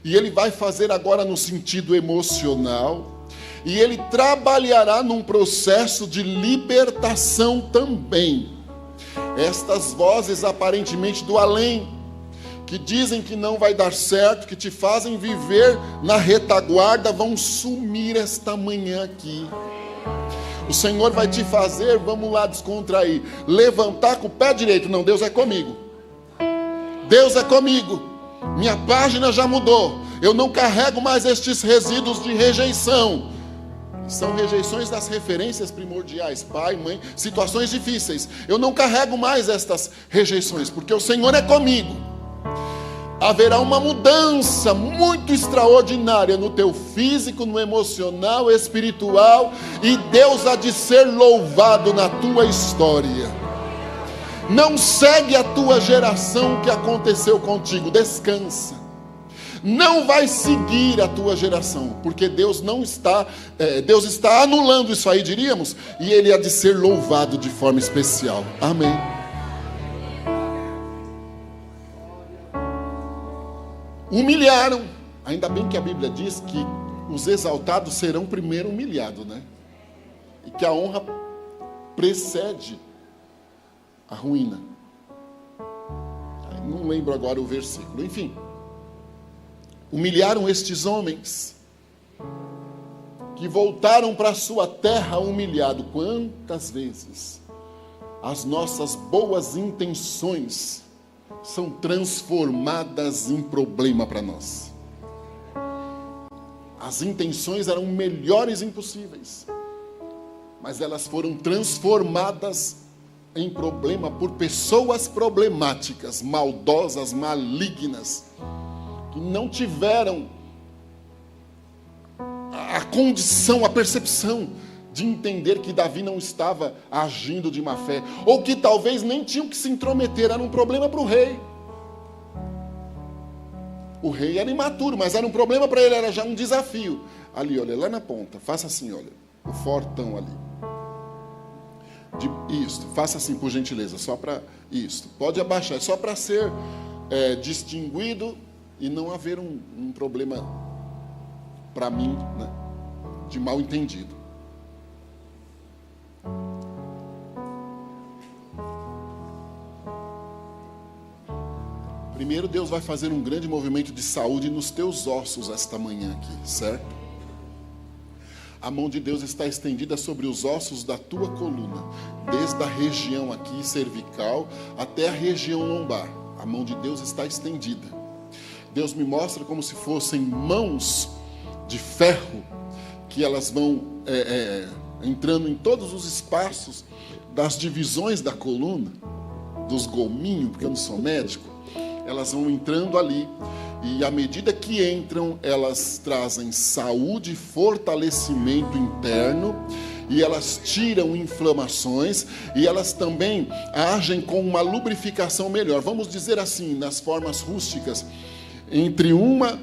Speaker 1: e Ele vai fazer agora no sentido emocional, e Ele trabalhará num processo de libertação também. Estas vozes aparentemente do além, que dizem que não vai dar certo, que te fazem viver na retaguarda, vão sumir esta manhã aqui. O Senhor vai te fazer, vamos lá descontrair, levantar com o pé direito. Não, Deus é comigo. Deus é comigo. Minha página já mudou. Eu não carrego mais estes resíduos de rejeição. São rejeições das referências primordiais, pai, mãe, situações difíceis. Eu não carrego mais estas rejeições, porque o Senhor é comigo. Haverá uma mudança muito extraordinária no teu físico, no emocional, espiritual, e Deus há de ser louvado na tua história. Não segue a tua geração o que aconteceu contigo, descansa. Não vai seguir a tua geração, porque Deus está anulando isso aí, diríamos, e Ele há de ser louvado de forma especial. Amém. Humilharam. Ainda bem que a Bíblia diz que os exaltados serão primeiro humilhados, né? E que a honra precede a ruína. Não lembro agora o versículo. Enfim, humilharam estes homens que voltaram para a sua terra humilhado. Quantas vezes as nossas boas intenções são transformadas em problema para nós? As intenções eram melhores impossíveis, mas elas foram transformadas em problema por pessoas problemáticas, maldosas, malignas, que não tiveram a condição, a percepção de entender que Davi não estava agindo de má fé, ou que talvez nem tinham que se intrometer. Era um problema para o rei. O rei era imaturo, mas era um problema para ele, era já um desafio. Ali, olha, lá na ponta, faça assim, olha, o fortão ali. Isto, faça assim por gentileza, só para isto. Pode abaixar, é só para ser distinguido e não haver um problema para mim, né, de mal entendido. Primeiro, Deus vai fazer um grande movimento de saúde nos teus ossos esta manhã aqui, certo? A mão de Deus está estendida sobre os ossos da tua coluna, desde a região aqui cervical até a região lombar. A mão de Deus está estendida. Deus me mostra como se fossem mãos de ferro, que elas vão entrando em todos os espaços das divisões da coluna, dos gominhos, porque eu não sou médico. Elas vão entrando ali, e à medida que entram, elas trazem saúde, fortalecimento interno, e elas tiram inflamações, e elas também agem com uma lubrificação melhor. Vamos dizer assim, nas formas rústicas, entre uma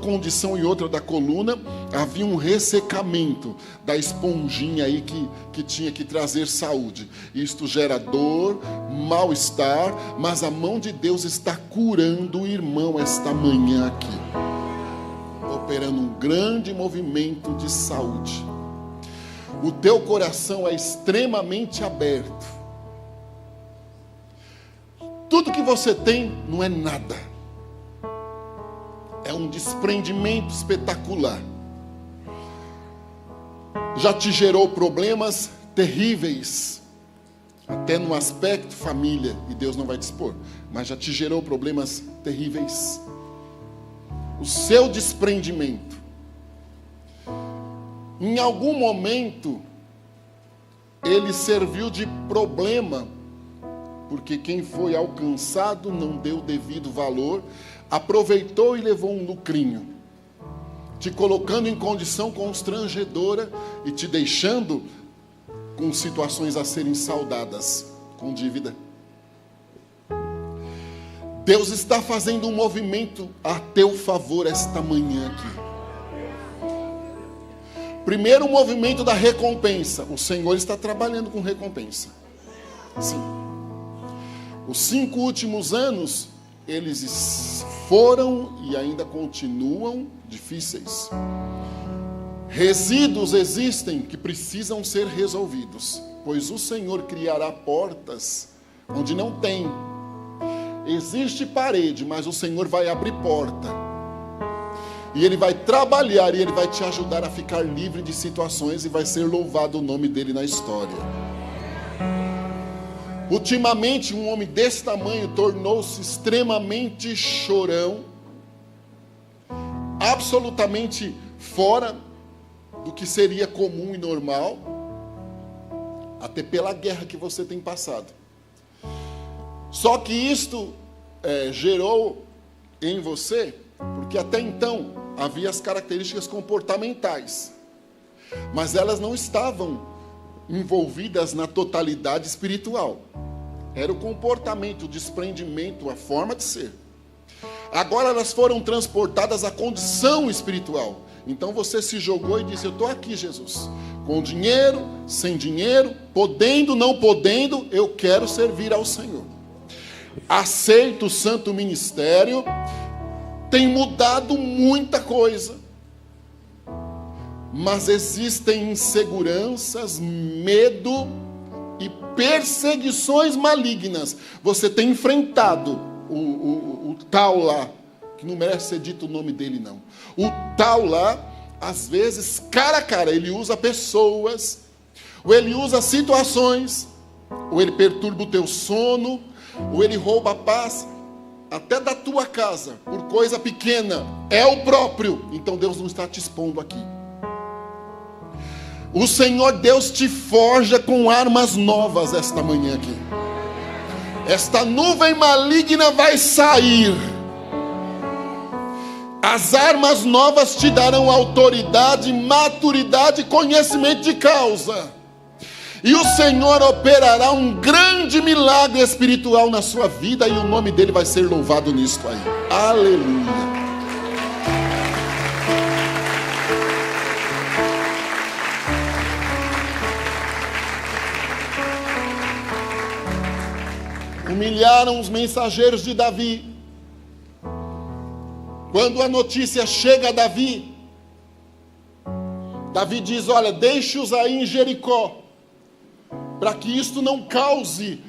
Speaker 1: condição e outra da coluna, havia um ressecamento da esponjinha aí que tinha que trazer saúde. Isto gera dor, mal-estar, mas a mão de Deus está curando o irmão esta manhã aqui, operando um grande movimento de saúde. O teu coração é extremamente aberto. Tudo que você tem não é nada. É um desprendimento espetacular. Já te gerou problemas terríveis, até no aspecto família, e Deus não vai dispor, mas já te gerou problemas terríveis. O seu desprendimento, em algum momento, ele serviu de problema, porque quem foi alcançado não deu devido valor, aproveitou e levou um lucrinho, te colocando em condição constrangedora e te deixando com situações a serem saldadas, com dívida. Deus está fazendo um movimento a teu favor esta manhã aqui. Primeiro, o movimento da recompensa. O Senhor está trabalhando com recompensa. Sim. Os 5 últimos anos, eles foram e ainda continuam difíceis. Resíduos existem que precisam ser resolvidos, pois o Senhor criará portas onde não tem. Existe parede, mas o Senhor vai abrir porta. E Ele vai trabalhar e Ele vai te ajudar a ficar livre de situações e vai ser louvado o nome dEle na história. Ultimamente, um homem desse tamanho tornou-se extremamente chorão, absolutamente fora do que seria comum e normal, até pela guerra que você tem passado. Só que isto gerou em você, porque até então havia as características comportamentais, mas elas não estavam envolvidas na totalidade espiritual. Era o comportamento, o desprendimento, a forma de ser. Agora elas foram transportadas à condição espiritual. Então você se jogou e disse: eu estou aqui, Jesus, com dinheiro, sem dinheiro, podendo, não podendo, eu quero servir ao Senhor. Aceito o santo ministério, tem mudado muita coisa, mas existem inseguranças, medo e perseguições malignas. Você tem enfrentado o tal lá, que não merece ser dito o nome dele não. O tal lá, às vezes, cara a cara, ele usa pessoas, ou ele usa situações, ou ele perturba o teu sono, ou ele rouba a paz, até da tua casa, por coisa pequena, é o próprio. Então Deus não está te expondo aqui. O Senhor Deus te forja com armas novas esta manhã aqui. Esta nuvem maligna vai sair. As armas novas te darão autoridade, maturidade e conhecimento de causa. E o Senhor operará um grande milagre espiritual na sua vida, e o nome dele vai ser louvado nisto aí. Aleluia. Humilharam os mensageiros de Davi. Quando a notícia chega a Davi, Davi diz: olha, deixe-os aí em Jericó, para que isto não cause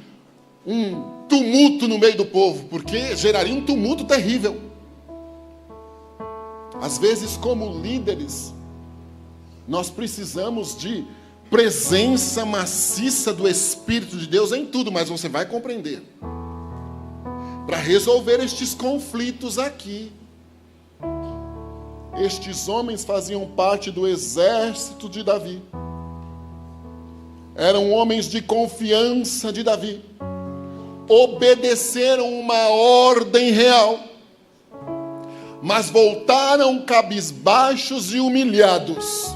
Speaker 1: um tumulto no meio do povo, porque geraria um tumulto terrível. Às vezes, como líderes, nós precisamos de presença maciça do Espírito de Deus em tudo, mas você vai compreender, para resolver estes conflitos aqui. Estes homens faziam parte do exército de Davi. Eram homens de confiança de Davi. Obedeceram uma ordem real, mas voltaram cabisbaixos e humilhados.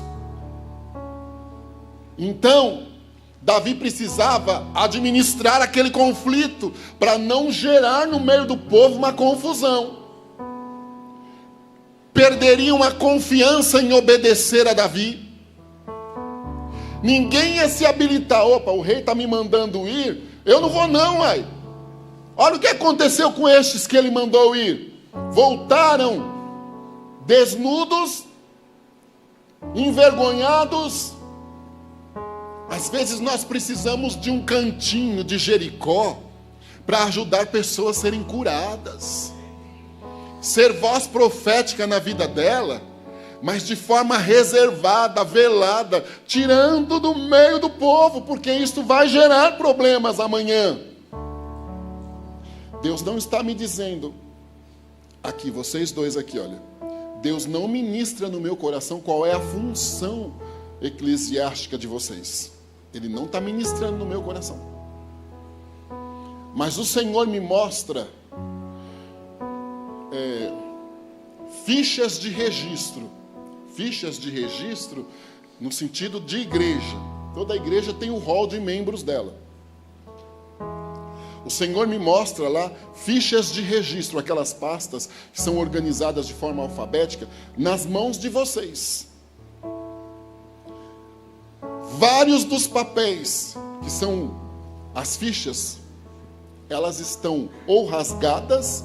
Speaker 1: Então, Davi precisava administrar aquele conflito para não gerar no meio do povo uma confusão. Perderiam a confiança em obedecer a Davi. Ninguém ia se habilitar. Opa, o rei está me mandando ir, eu não vou não, ai. Olha o que aconteceu com estes que ele mandou ir. Voltaram desnudos, envergonhados. Às vezes nós precisamos de um cantinho de Jericó para ajudar pessoas a serem curadas. Ser voz profética na vida dela mas de forma reservada, velada, tirando do meio do povo, porque isso vai gerar problemas amanhã. Deus não está me dizendo, aqui, vocês dois aqui, olha, Deus não ministra no meu coração qual é a função eclesiástica de vocês. Ele não está ministrando no meu coração. Mas o Senhor me mostra fichas de registro no sentido de igreja. Toda igreja tem o rol de membros dela. O Senhor me mostra lá fichas de registro, aquelas pastas que são organizadas de forma alfabética, nas mãos de vocês. Vários dos papéis, que são as fichas, elas estão ou rasgadas,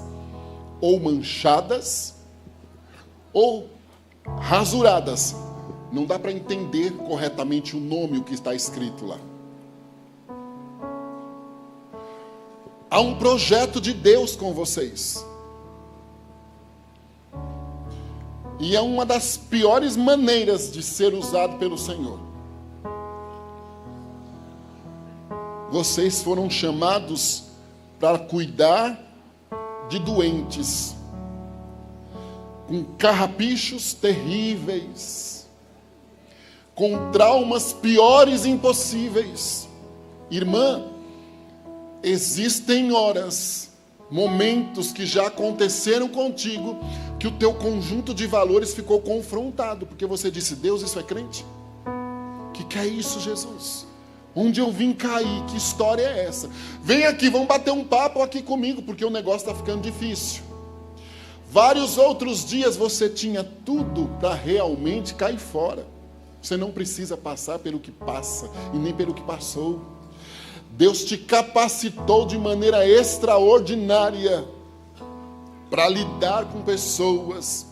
Speaker 1: ou manchadas, ou rasuradas. Não dá para entender corretamente o nome, o que está escrito lá. Há um projeto de Deus com vocês. E é uma das piores maneiras de ser usado pelo Senhor. Vocês foram chamados para cuidar de doentes, com carrapichos terríveis, com traumas piores e impossíveis. Irmã, existem horas, momentos que já aconteceram contigo, que o teu conjunto de valores ficou confrontado, porque você disse, Deus, isso é crente? Que é isso, Jesus? Onde eu vim cair? Que história é essa? Vem aqui, vamos bater um papo aqui comigo, porque o negócio está ficando difícil. Vários outros dias você tinha tudo para realmente cair fora. Você não precisa passar pelo que passa, e nem pelo que passou. Deus te capacitou de maneira extraordinária para lidar com pessoas,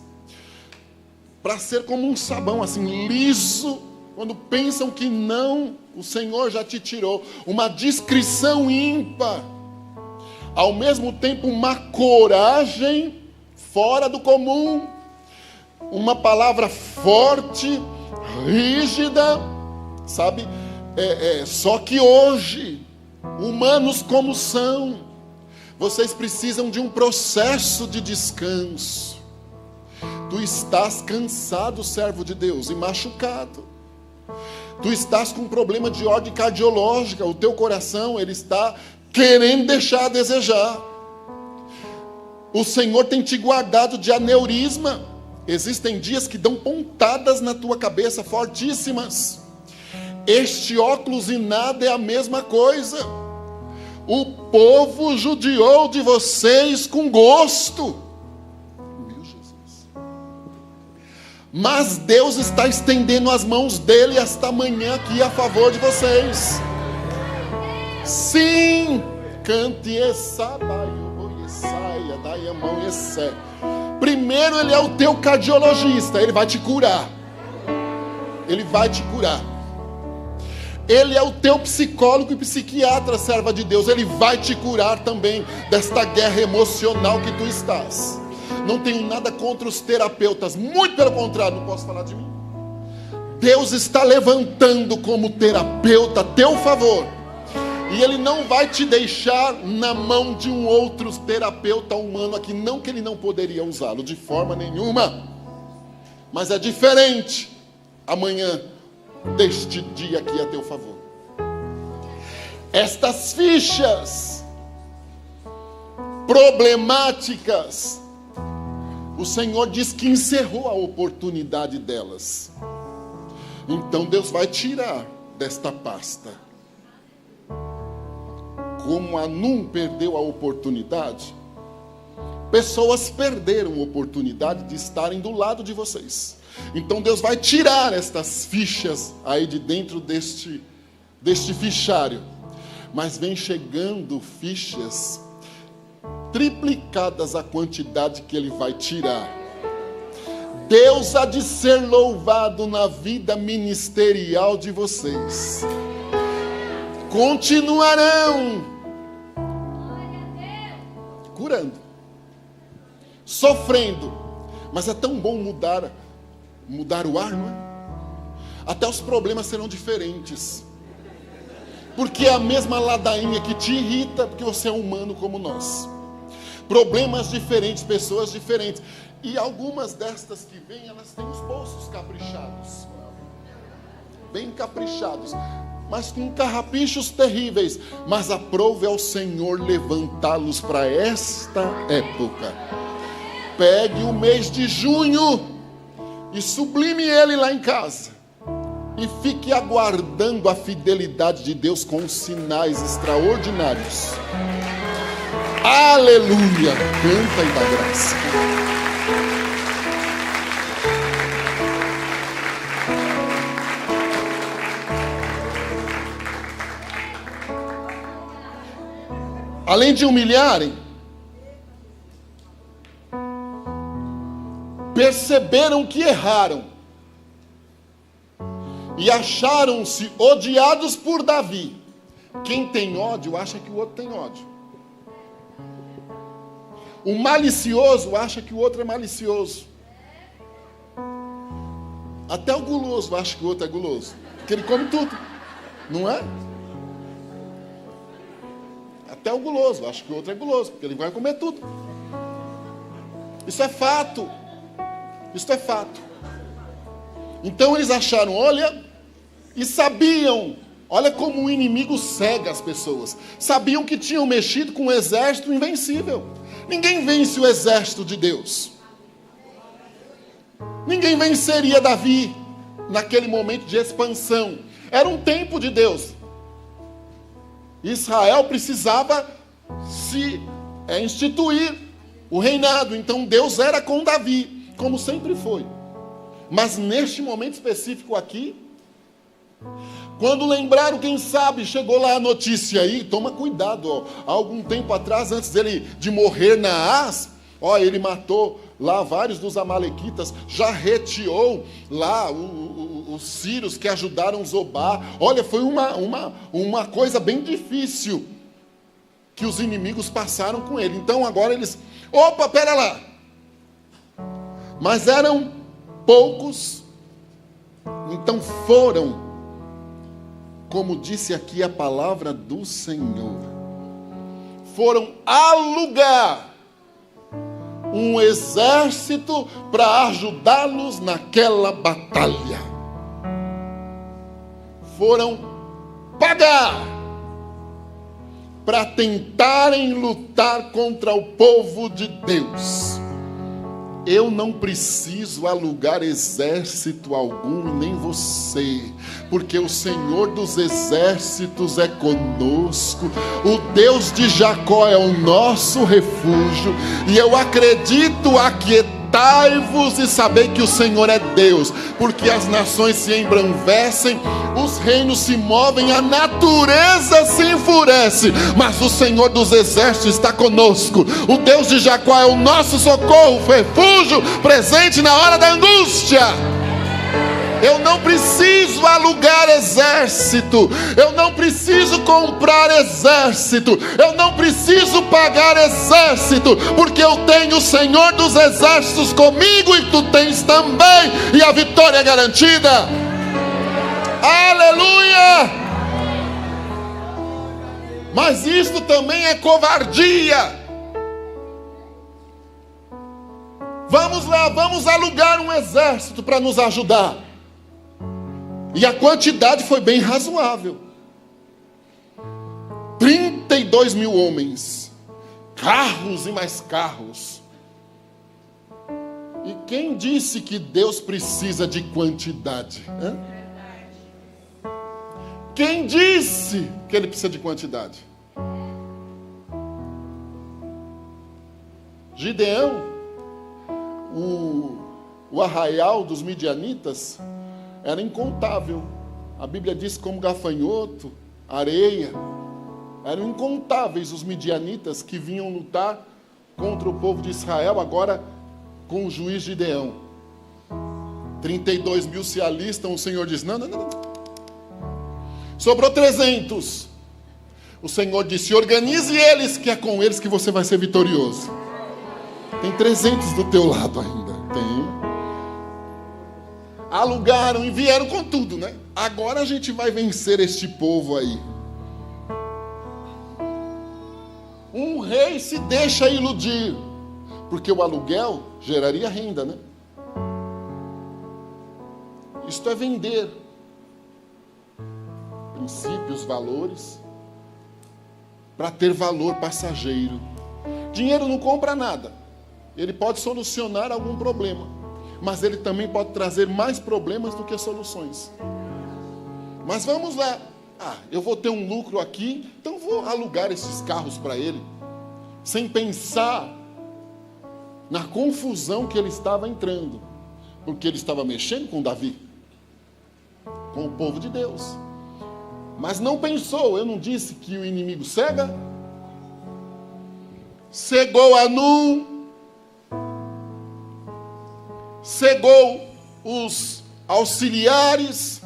Speaker 1: para ser como um sabão assim, liso, quando pensam que não, o Senhor já te tirou. Uma discrição ímpar, ao mesmo tempo uma coragem fora do comum, uma palavra forte, rígida, sabe? Só que hoje, humanos como são, vocês precisam de um processo de descanso. Tu estás cansado, servo de Deus, e machucado. Tu estás com um problema de ordem cardiológica, o teu coração, ele está querendo deixar a desejar. O Senhor tem te guardado de aneurisma. Existem dias que dão pontadas na tua cabeça, fortíssimas. Este óculos e nada é a mesma coisa. O povo judiou de vocês com gosto. Meu Jesus. Mas Deus está estendendo as mãos dele esta manhã aqui a favor de vocês. Sim, cante essa saia, dai a mão e essa. Primeiro ele é o teu cardiologista, ele vai te curar. Ele vai te curar. Ele é o teu psicólogo e psiquiatra, serva de Deus. Ele vai te curar também desta guerra emocional que tu estás. Não tenho nada contra os terapeutas, muito pelo contrário, não posso falar de mim. Deus está levantando como terapeuta a teu favor. E Ele não vai te deixar na mão de um outro terapeuta humano aqui. Não que Ele não poderia usá-lo de forma nenhuma. Mas é diferente amanhã deste dia aqui a teu favor. Estas fichas problemáticas, o Senhor diz que encerrou a oportunidade delas. Então Deus vai tirar desta pasta. Como a Num perdeu a oportunidade, pessoas perderam a oportunidade de estarem do lado de vocês. Então Deus vai tirar estas fichas aí de dentro deste fichário. Mas vem chegando fichas triplicadas a quantidade que Ele vai tirar. Deus há de ser louvado na vida ministerial de vocês. Continuarão curando, sofrendo, mas é tão bom mudar mudar o ar, não é? Até os problemas serão diferentes. Porque é a mesma ladainha que te irrita, porque você é humano como nós. Problemas diferentes, pessoas diferentes. E algumas destas que vêm, elas têm os bolsos caprichados. Bem caprichados. Mas com carrapichos terríveis. Mas aprove ao Senhor levantá-los para esta época. Pegue o mês de junho e sublime ele lá em casa. E fique aguardando a fidelidade de Deus com sinais extraordinários. Aleluia! Canta e dá graça. Além de humilharem, perceberam que erraram e acharam-se odiados por Davi. Quem tem ódio acha que o outro tem ódio. O malicioso acha que o outro é malicioso. Até o guloso acha que o outro é guloso, porque ele come tudo, não é? Até o guloso acha que o outro é guloso, porque ele vai comer tudo. Isso é fato. Isso é fato. Então eles acharam, olha, e sabiam, olha como o inimigo cega as pessoas. Sabiam que tinham mexido com um exército invencível. Ninguém vence o exército de Deus. Ninguém venceria Davi naquele momento de expansão. Era um tempo de Deus. Israel precisava se instituir o reinado. Então Deus era com Davi, como sempre foi. Mas neste momento específico aqui, quando lembraram, quem sabe, chegou lá a notícia aí, toma cuidado, ó, há algum tempo atrás, antes de morrer Naás, ó, ele matou lá vários dos amalequitas, já reteou lá os sírios que ajudaram Zobá. Olha, foi uma coisa bem difícil que os inimigos passaram com ele. Então agora eles, opa, pera lá. Mas eram poucos, então foram, como disse aqui a palavra do Senhor, foram alugar um exército para ajudá-los naquela batalha. Foram pagar para tentarem lutar contra o povo de Deus. Eu não preciso alugar exército algum, nem você, porque o Senhor dos exércitos é conosco, o Deus de Jacó é o nosso refúgio, e eu acredito, aquietai-vos e sabei que o Senhor é Deus, porque as nações se embranquecem, os reinos se movem, a natureza se enfurece, mas o Senhor dos exércitos está conosco, o Deus de Jacó é o nosso socorro, refúgio, presente na hora da angústia. Eu não preciso alugar exército, eu não preciso comprar exército, eu não preciso pagar exército, porque eu tenho o Senhor dos exércitos comigo e tu tens também, e a vitória é garantida. Aleluia! Mas isto também é covardia. Vamos lá, vamos alugar um exército para nos ajudar. E a quantidade foi bem razoável. 32 mil homens. Carros e mais carros. E quem disse que Deus precisa de quantidade? Hã? Quem disse que Ele precisa de quantidade? Gideão, o arraial dos midianitas era incontável. A Bíblia diz como gafanhoto, areia. Eram incontáveis os midianitas que vinham lutar contra o povo de Israel, agora com o juiz Gideão. 32 mil se alistam, o Senhor diz, não. Sobrou 300. O Senhor disse, organize eles, que é com eles que você vai ser vitorioso. Tem 300 do teu lado ainda. Tem. alugaram e vieram com tudo, né? Agora a gente vai vencer este povo aí. Um rei se deixa iludir, porque o aluguel geraria renda, né? Isto é vender princípios, valores, para ter valor passageiro. Dinheiro não compra nada. Ele pode solucionar algum problema, mas ele também pode trazer mais problemas do que soluções. Mas vamos lá. Eu vou ter um lucro aqui, então vou alugar esses carros para ele, sem pensar na confusão que ele estava entrando, porque ele estava mexendo com Davi, com o povo de Deus. Mas não pensou, eu não disse que o inimigo cega? Cegou Hanum, cegou os auxiliares,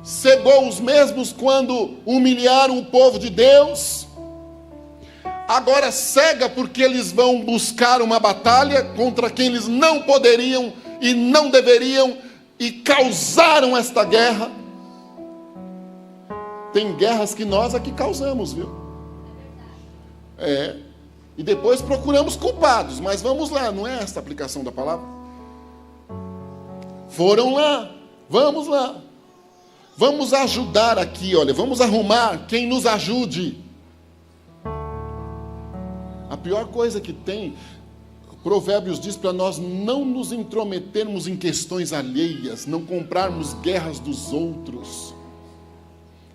Speaker 1: cegou os mesmos quando humilharam o povo de Deus. Agora cega porque eles vão buscar uma batalha contra quem eles não poderiam e não deveriam, e causaram esta guerra. Tem guerras que nós aqui causamos, viu? E depois procuramos culpados, mas vamos lá, não é esta a aplicação da palavra? Foram lá, vamos lá. Vamos ajudar aqui, olha, vamos arrumar quem nos ajude. A pior coisa que tem, Provérbios diz para nós não nos intrometermos em questões alheias, não comprarmos guerras dos outros.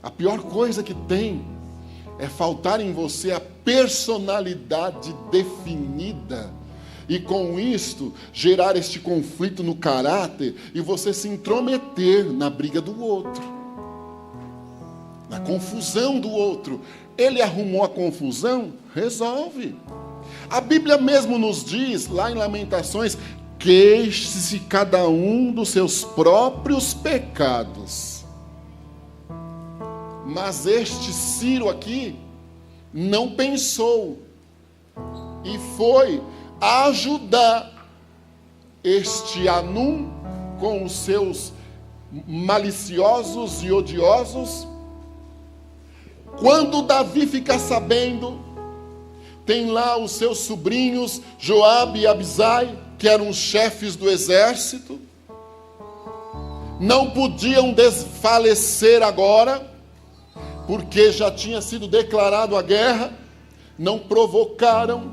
Speaker 1: A pior coisa que tem é faltar em você a personalidade definida e com isto gerar este conflito no caráter e você se intrometer na briga do outro, na confusão do outro. Ele arrumou a confusão, resolve. A Bíblia mesmo nos diz, lá em Lamentações, queixe-se cada um dos seus próprios pecados. Mas este Ciro aqui não pensou e foi ajudar este Hanum com os seus maliciosos e odiosos. Quando Davi fica sabendo, tem lá os seus sobrinhos Joabe e Abisai, que eram os chefes do exército, não podiam desfalecer agora, porque já tinha sido declarado a guerra. Não provocaram,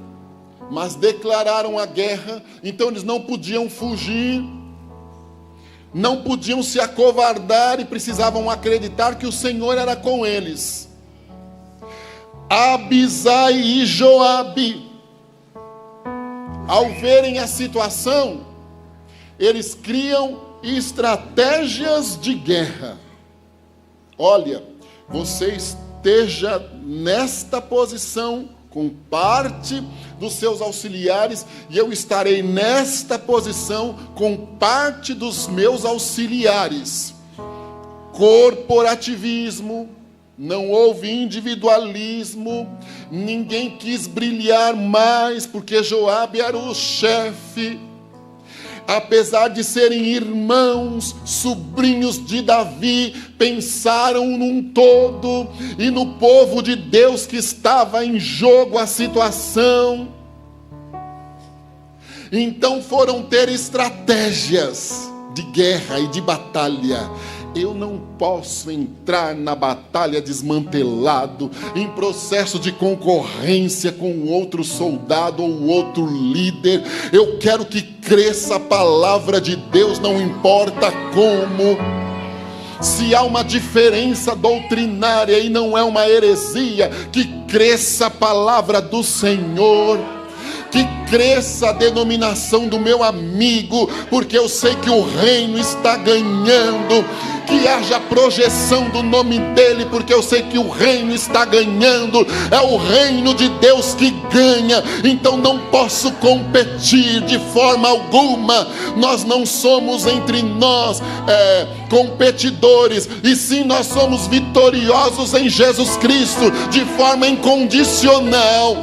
Speaker 1: mas declararam a guerra. Então eles não podiam fugir, não podiam se acovardar e precisavam acreditar que o Senhor era com eles. Abisai e Joabe, ao verem a situação, eles criam estratégias de guerra. Olha, você esteja nesta posição com parte dos seus auxiliares, e eu estarei nesta posição com parte dos meus auxiliares. Corporativismo, não houve individualismo, ninguém quis brilhar mais, porque Joabe era o chefe. Apesar de serem irmãos, sobrinhos de Davi, pensaram num todo e no povo de Deus que estava em jogo a situação. Então foram ter estratégias de guerra e de batalha. Eu não posso entrar na batalha desmantelado, em processo de concorrência com outro soldado ou outro líder. Eu quero que cresça a palavra de Deus, não importa como. Se há uma diferença doutrinária e não é uma heresia, que cresça a palavra do Senhor. Que cresça a denominação do meu amigo, porque eu sei que o reino está ganhando. Que haja projeção do nome dele, porque eu sei que o reino está ganhando. É o reino de Deus que ganha. Então não posso competir de forma alguma. Nós não somos entre nós competidores, e sim nós somos vitoriosos em Jesus Cristo, de forma incondicional.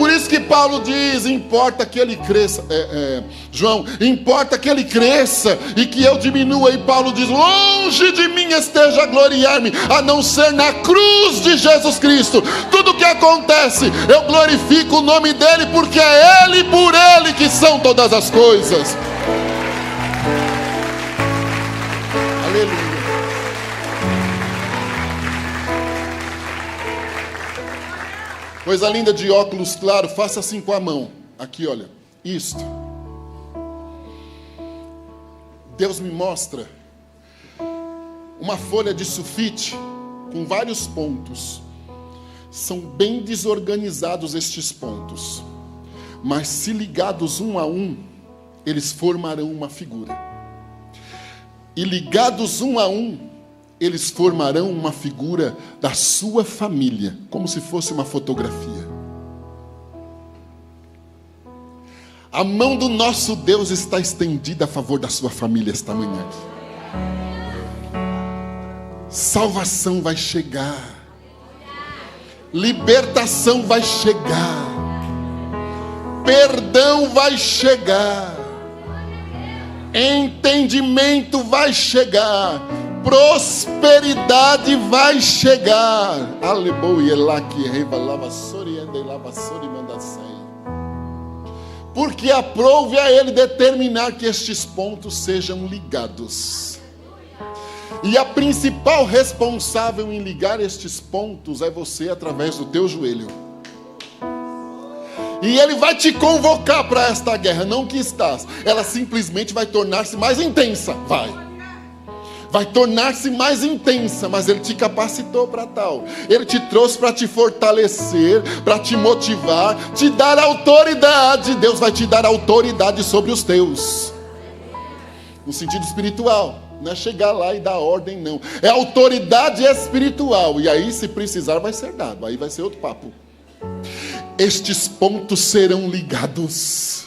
Speaker 1: Por isso que Paulo diz, importa que ele cresça, João, importa que ele cresça e que eu diminua. E Paulo diz, longe de mim esteja a gloriar-me, a não ser na cruz de Jesus Cristo. Tudo que acontece, eu glorifico o nome dele, porque é ele e por ele que são todas as coisas. Aleluia. Coisa linda de óculos claro, faça assim com a mão. Aqui, olha, isto. Deus me mostra uma folha de sulfite com vários pontos. São bem desorganizados estes pontos, mas se ligados um a um, eles formarão uma figura. E ligados um a um, eles formarão uma figura da sua família, como se fosse uma fotografia. A mão do nosso Deus está estendida a favor da sua família esta manhã. Salvação vai chegar. Libertação vai chegar. Perdão vai chegar. Entendimento vai chegar. Prosperidade vai chegar. Aleluia, lá que reva lava sorienda e lava sorimandacei. Porque aprove a ele determinar que estes pontos sejam ligados. E a principal responsável em ligar estes pontos é você, através do teu joelho. E ele vai te convocar para esta guerra, não que estás. Ela simplesmente vai tornar-se mais intensa. Vai tornar-se mais intensa, mas ele te capacitou para tal. Ele te trouxe para te fortalecer, para te motivar, te dar autoridade. Deus vai te dar autoridade sobre os teus. No sentido espiritual. Não é chegar lá e dar ordem, não. É autoridade espiritual. E aí, se precisar, vai ser dado. Aí vai ser outro papo. Estes pontos serão ligados.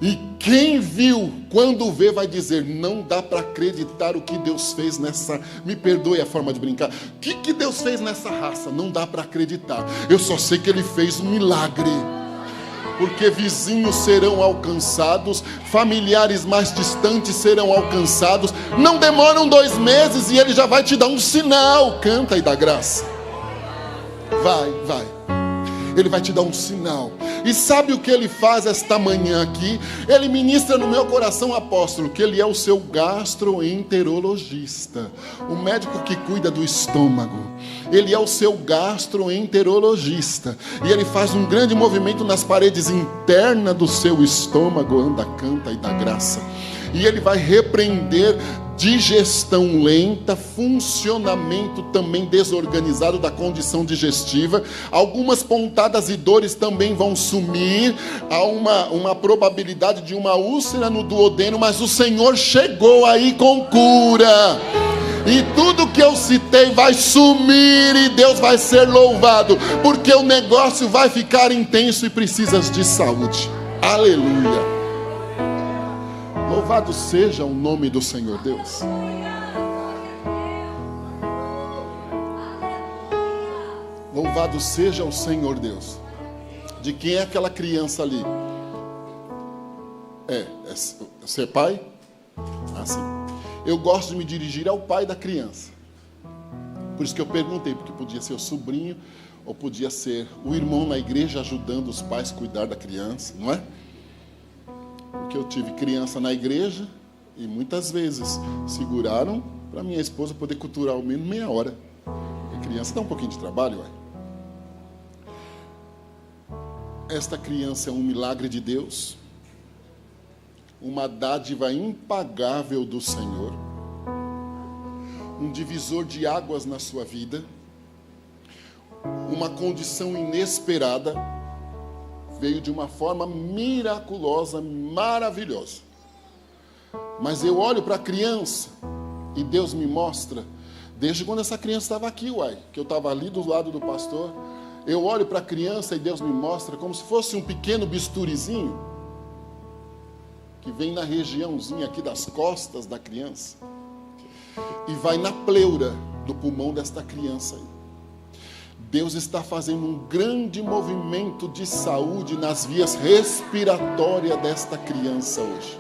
Speaker 1: E quem viu, quando vê, vai dizer, não dá para acreditar o que Deus fez nessa... Me perdoe a forma de brincar. O que Deus fez nessa raça? Não dá para acreditar. Eu só sei que Ele fez um milagre. Porque vizinhos serão alcançados, familiares mais distantes serão alcançados. Não demoram 2 meses e Ele já vai te dar um sinal. Canta e dá graça. Vai. Ele vai te dar um sinal. E sabe o que ele faz esta manhã aqui? Ele ministra no meu coração, apóstolo, que ele é o seu gastroenterologista, o médico que cuida do estômago. Ele é o seu gastroenterologista. E ele faz um grande movimento nas paredes internas do seu estômago. Anda, canta e dá graça. E ele vai repreender digestão lenta, funcionamento também desorganizado da condição digestiva. Algumas pontadas e dores também vão sumir. Há uma probabilidade de uma úlcera no duodeno, mas o Senhor chegou aí com cura. E tudo que eu citei vai sumir e Deus vai ser louvado, porque o negócio vai ficar intenso e precisas de saúde. Aleluia. Louvado seja o nome do Senhor Deus. Louvado seja o Senhor Deus. De quem é aquela criança ali? É ser pai? Assim. Eu gosto de me dirigir ao pai da criança. Por isso que eu perguntei, porque podia ser o sobrinho, ou podia ser o irmão na igreja ajudando os pais a cuidar da criança, não é? Porque eu tive criança na igreja e muitas vezes seguraram para minha esposa poder cultuar ao menos meia hora. A criança dá um pouquinho de trabalho, ué. Esta criança é um milagre de Deus, uma dádiva impagável do Senhor, um divisor de águas na sua vida, uma condição inesperada. Veio de uma forma miraculosa, maravilhosa. Mas eu olho para a criança e Deus me mostra, desde quando essa criança estava aqui, que eu estava ali do lado do pastor, eu olho para a criança e Deus me mostra como se fosse um pequeno bisturizinho que vem na regiãozinha aqui das costas da criança e vai na pleura do pulmão desta criança aí. Deus está fazendo um grande movimento de saúde nas vias respiratórias desta criança hoje.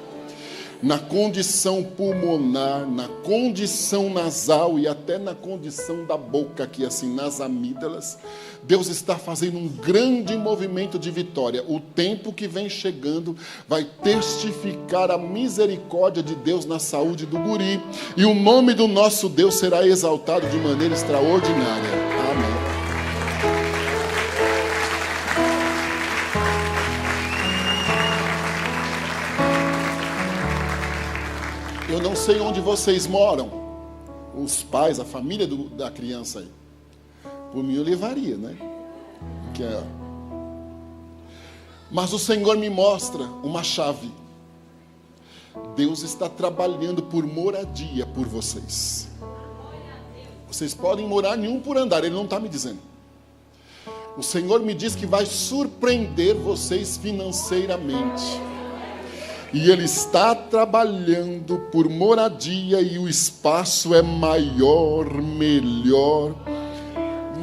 Speaker 1: Na condição pulmonar, na condição nasal e até na condição da boca aqui, assim, nas amígdalas. Deus está fazendo um grande movimento de vitória. O tempo que vem chegando vai testificar a misericórdia de Deus na saúde do guri. E o nome do nosso Deus será exaltado de maneira extraordinária. Amém. Eu não sei onde vocês moram, os pais, a família da criança aí. Por mim eu levaria, né? Mas o Senhor me mostra uma chave. Deus está trabalhando por moradia por vocês. Vocês podem morar em um por andar, Ele não está me dizendo. O Senhor me diz que vai surpreender vocês financeiramente. E Ele está trabalhando por moradia e o espaço é maior, melhor,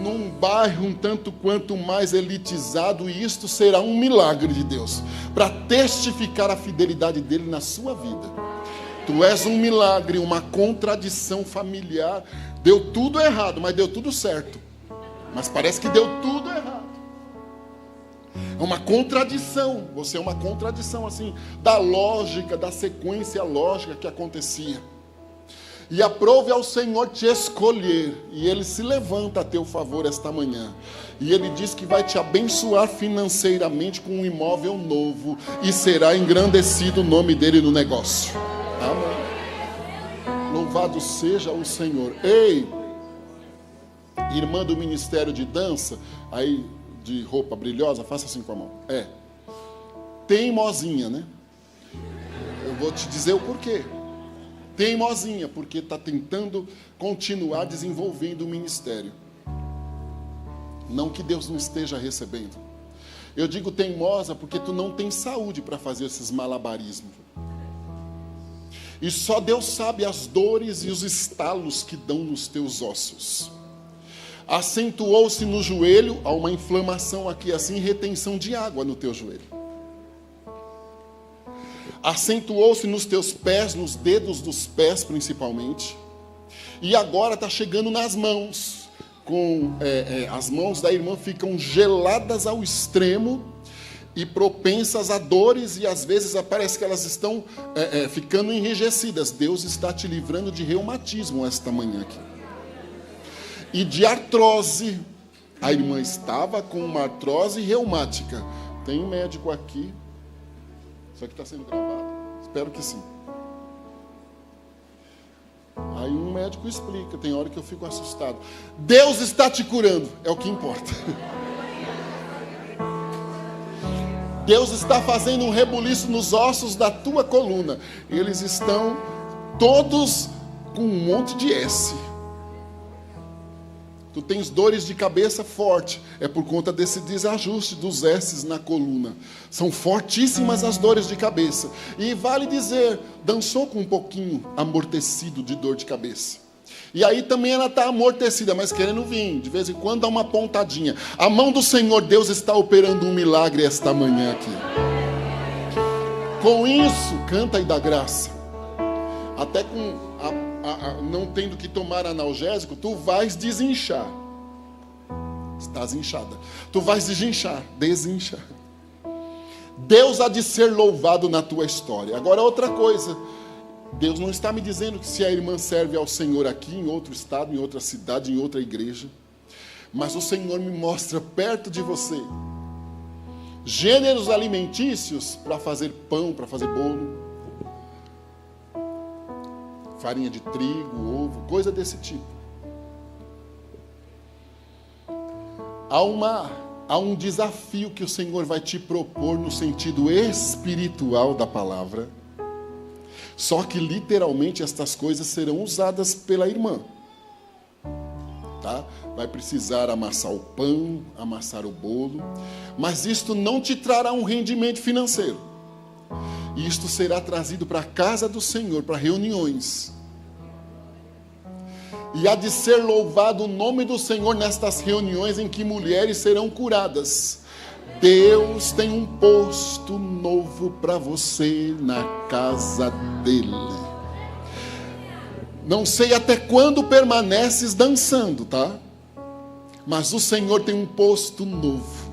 Speaker 1: num bairro um tanto quanto mais elitizado, e isto será um milagre de Deus, para testificar a fidelidade dEle na sua vida. Tu és um milagre, uma contradição familiar, deu tudo errado, mas deu tudo certo. Mas parece que deu tudo errado. É uma contradição, você é uma contradição assim, da lógica, da sequência lógica que acontecia. E aprove ao Senhor te escolher, e Ele se levanta a teu favor esta manhã. E Ele diz que vai te abençoar financeiramente com um imóvel novo, e será engrandecido o nome dEle no negócio. Amém. Louvado seja o Senhor. Ei, irmã do Ministério de Dança, aí de roupa brilhosa, faça assim com a mão. Teimosinha, né? Eu vou te dizer o porquê. Teimosinha, porque está tentando continuar desenvolvendo o ministério. Não que Deus não esteja recebendo. Eu digo teimosa porque tu não tem saúde para fazer esses malabarismos. E só Deus sabe as dores e os estalos que dão nos teus ossos. Acentuou-se no joelho, há uma inflamação aqui assim, retenção de água no teu joelho. Acentuou-se nos teus pés, nos dedos dos pés principalmente. E agora está chegando nas mãos. As mãos da irmã ficam geladas ao extremo e propensas a dores, e às vezes parece que elas estão ficando enrijecidas. Deus está te livrando de reumatismo esta manhã aqui. E de artrose. A irmã estava com uma artrose reumática. Tem um médico aqui. Isso aqui está sendo gravado? Espero que sim. Aí um médico explica. Tem hora que eu fico assustado. Deus está te curando. É o que importa. Deus está fazendo um rebuliço nos ossos da tua coluna. Eles estão todos com um monte de S. Tu tens dores de cabeça forte, é por conta desse desajuste dos S's na coluna. São fortíssimas as dores de cabeça. E vale dizer, dançou com um pouquinho amortecido de dor de cabeça. E aí também ela está amortecida, mas querendo vir. De vez em quando dá uma pontadinha. A mão do Senhor Deus está operando um milagre esta manhã aqui. Com isso, canta e dá graça. Até com não tendo que tomar analgésico, tu vais desinchar. Estás inchada. Tu vais desinchar. Deus há de ser louvado na tua história. Agora outra coisa. Deus não está me dizendo que se a irmã serve ao Senhor aqui, em outro estado, em outra cidade, em outra igreja. Mas o Senhor me mostra perto de você gêneros alimentícios para fazer pão, para fazer bolo. Farinha de trigo, ovo, coisa desse tipo. Há um desafio que o Senhor vai te propor no sentido espiritual da palavra. Só que literalmente estas coisas serão usadas pela irmã. Tá? Vai precisar amassar o pão, amassar o bolo. Mas isto não te trará um rendimento financeiro. E isto será trazido para a casa do Senhor, para reuniões. E há de ser louvado o nome do Senhor nestas reuniões em que mulheres serão curadas. Deus tem um posto novo para você na casa dele. Não sei até quando permaneces dançando, tá? Mas o Senhor tem um posto novo.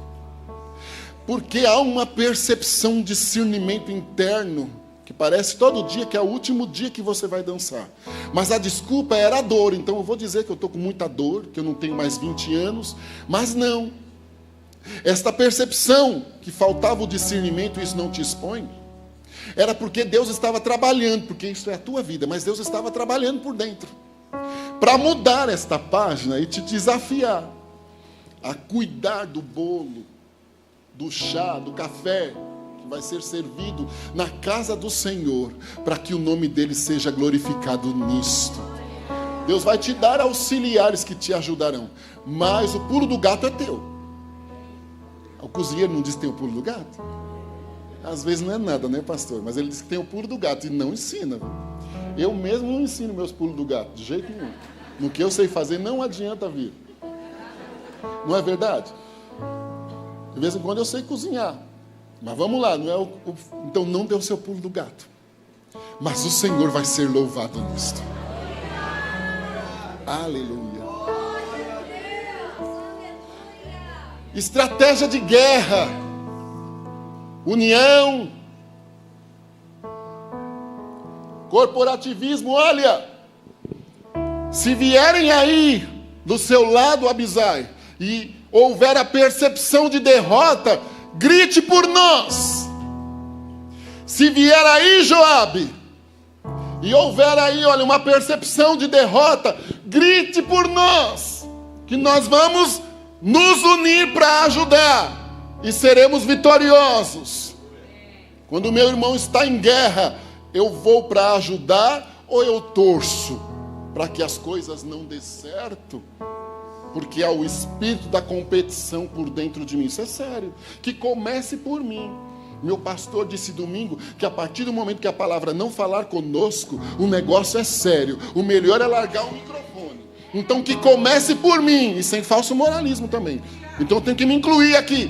Speaker 1: Porque há uma percepção, um discernimento interno, que parece todo dia que é o último dia que você vai dançar. Mas a desculpa era a dor. Então eu vou dizer que eu estou com muita dor, que eu não tenho mais 20 anos. Mas não. Esta percepção que faltava o discernimento, isso não te expõe, era porque Deus estava trabalhando, porque isso é a tua vida, mas Deus estava trabalhando por dentro, para mudar esta página e te desafiar a cuidar do bolo, do chá, do café, que vai ser servido na casa do Senhor, para que o nome dele seja glorificado nisto. Deus vai te dar auxiliares que te ajudarão, mas o pulo do gato é teu. O cozinheiro não diz que tem o pulo do gato? Às vezes não é nada, né, pastor? Mas ele diz que tem o pulo do gato e não ensina. Eu mesmo não ensino meus pulos do gato, de jeito nenhum. No que eu sei fazer, não adianta vir. Não é verdade? De vez em quando eu sei cozinhar. Mas vamos lá, não é então não dê o seu pulo do gato. Mas o Senhor vai ser louvado nisto. Aleluia. Estratégia de guerra, união, corporativismo. Olha, se vierem aí do seu lado, Abisai, e houver a percepção de derrota, grite por nós. Se vier aí, Joabe, e houver aí, olha, uma percepção de derrota, grite por nós, que nós vamos nos unir para ajudar e seremos vitoriosos. Quando o meu irmão está em guerra, eu vou para ajudar ou eu torço para que as coisas não dê certo? Porque há o espírito da competição por dentro de mim. Isso é sério. Que comece por mim. Meu pastor disse domingo que a partir do momento que a palavra não falar conosco, o negócio é sério. O melhor é largar o microfone. Então que comece por mim, e sem falso moralismo também. Então eu tenho que me incluir aqui.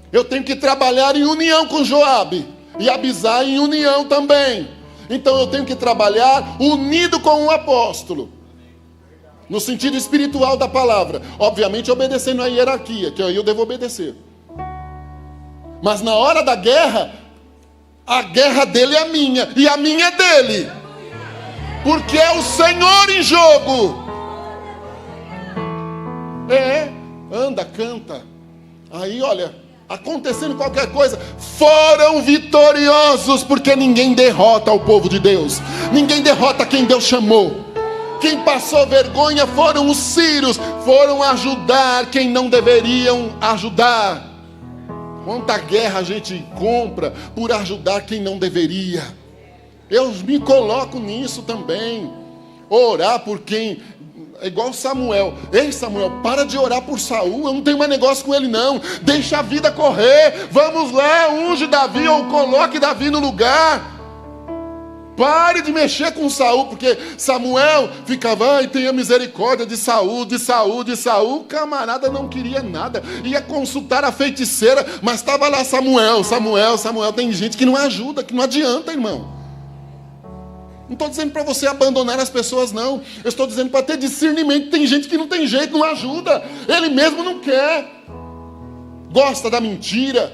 Speaker 1: Eu tenho que trabalhar em união com Joabe, e Abisai em união também. Então eu tenho que trabalhar unido com um apóstolo, no sentido espiritual da palavra. Obviamente obedecendo a hierarquia, que aí eu devo obedecer. Mas na hora da guerra, a guerra dele é minha, e a minha é dele. Porque é o Senhor em jogo. Anda, canta. Aí, olha, acontecendo qualquer coisa, foram vitoriosos, porque ninguém derrota o povo de Deus. Ninguém derrota quem Deus chamou. Quem passou vergonha foram os sírios, foram ajudar quem não deveriam ajudar. Quanta guerra a gente compra por ajudar quem não deveria. Eu me coloco nisso também. Orar por quem... É igual Samuel. Ei, Samuel, para de orar por Saul. Eu não tenho mais negócio com ele, não. Deixa a vida correr. Vamos lá, unge Davi ou coloque Davi no lugar. Pare de mexer com Saul, porque Samuel ficava, ai, tenha misericórdia de Saul, de Saul, de Saul. O camarada não queria nada. Ia consultar a feiticeira, mas estava lá Samuel. Tem gente que não ajuda, que não adianta, irmão. Não estou dizendo para você abandonar as pessoas, não. Eu estou dizendo para ter discernimento. Tem gente que não tem jeito, não ajuda. Ele mesmo não quer. Gosta da mentira.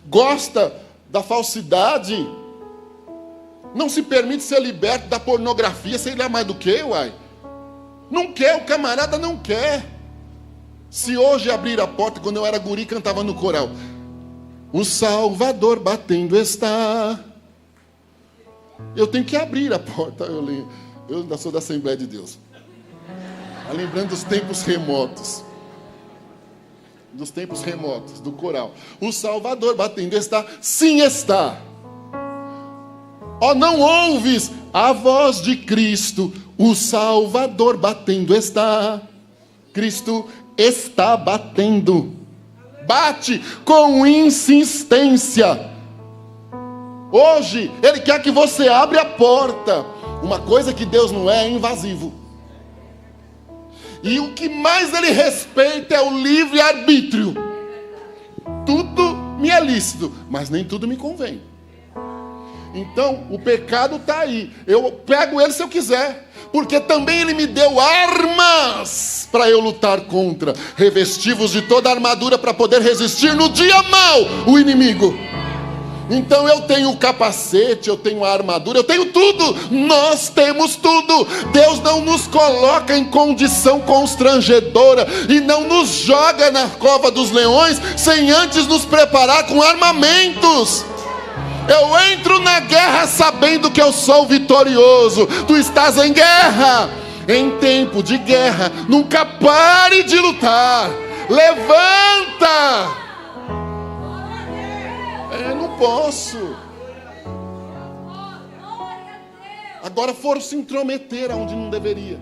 Speaker 1: Gosta da falsidade. Não se permite ser liberto da pornografia, sei lá mais do que, uai. Não quer, o camarada não quer. Se hoje abrir a porta, quando eu era guri, cantava no coral. O Salvador batendo está... Eu tenho que abrir a porta. Eu ainda sou da Assembleia de Deus. Lembrando dos tempos remotos. Dos tempos remotos, do coral. O Salvador batendo está. Sim, está. Ó, não ouves a voz de Cristo. O Salvador batendo está. Cristo está batendo. Bate com insistência. Hoje, Ele quer que você abra a porta. Uma coisa que Deus não é invasivo. E o que mais ele respeita é o livre-arbítrio. Tudo me é lícito, mas nem tudo me convém. Então, o pecado está aí. Eu pego ele se eu quiser. Porque também ele me deu armas para eu lutar contra. Revesti-vos de toda a armadura para poder resistir no dia mau o inimigo. Então eu tenho o capacete, eu tenho a armadura, eu tenho tudo. Nós temos tudo. Deus não nos coloca em condição constrangedora e não nos joga na cova dos leões sem antes nos preparar com armamentos. Eu entro na guerra sabendo que eu sou vitorioso. Tu estás em guerra, em tempo de guerra. Nunca pare de lutar. Levanta. Não posso. Agora foram se intrometer aonde não deveria.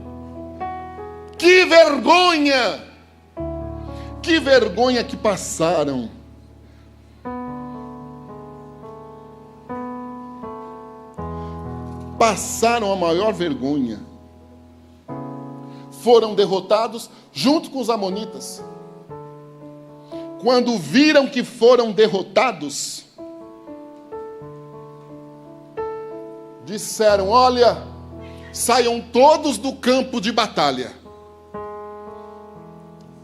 Speaker 1: Que vergonha! Que vergonha que passaram. Passaram a maior vergonha. Foram derrotados junto com os amonitas. Quando viram que foram derrotados, disseram: olha, saiam todos do campo de batalha.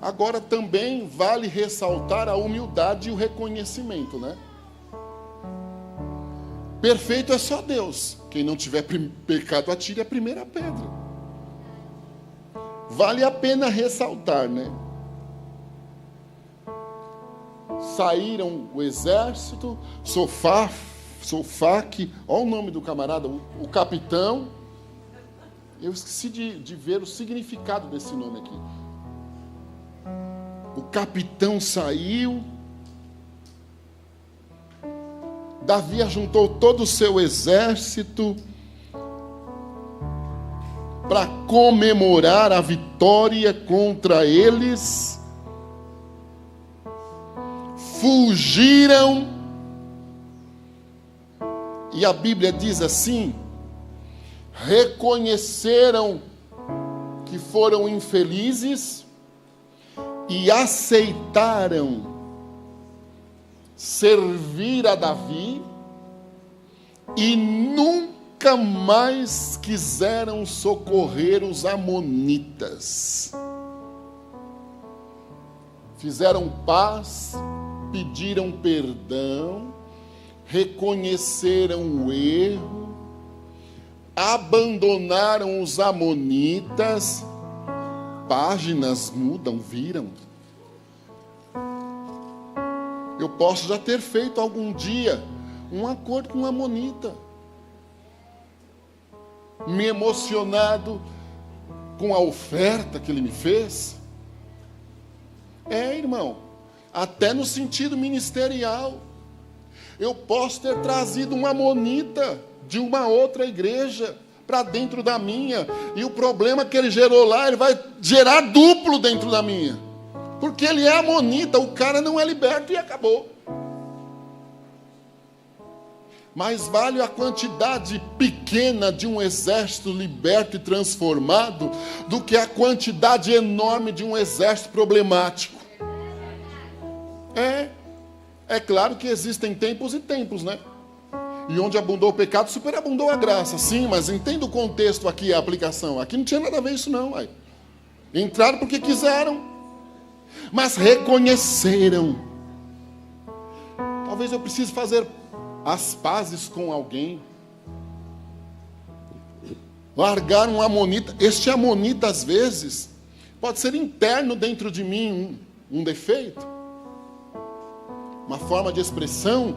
Speaker 1: Agora também vale ressaltar a humildade e o reconhecimento, né? Perfeito é só Deus. Quem não tiver pecado, atire a primeira pedra. Vale a pena ressaltar, né? Saíram o exército, Sofaque, olha o nome do camarada, o capitão. Eu esqueci de ver o significado desse nome aqui. O capitão saiu. Davi ajuntou todo o seu exército para comemorar a vitória contra eles. Fugiram. E a Bíblia diz assim: reconheceram que foram infelizes e aceitaram servir a Davi e nunca mais quiseram socorrer os amonitas. Fizeram paz, pediram perdão, reconheceram o erro, abandonaram os amonitas. Páginas mudam, viram. Eu posso já ter feito algum dia um acordo com um amonita, me emocionado com a oferta que ele me fez. Irmão, até no sentido ministerial, eu posso ter trazido um amonita de uma outra igreja para dentro da minha, e o problema que ele gerou lá, ele vai gerar duplo dentro da minha. Porque ele é amonita, o cara não é liberto e acabou. Mais vale a quantidade pequena de um exército liberto e transformado do que a quantidade enorme de um exército problemático. É claro que existem tempos e tempos, né? E onde abundou o pecado, superabundou a graça. Sim, mas entenda o contexto aqui, a aplicação. Aqui não tinha nada a ver isso não, uai. Entraram porque quiseram, mas reconheceram. Talvez eu precise fazer as pazes com alguém. Largar um amonita. Este amonita, às vezes, pode ser interno dentro de mim, um defeito, uma forma de expressão,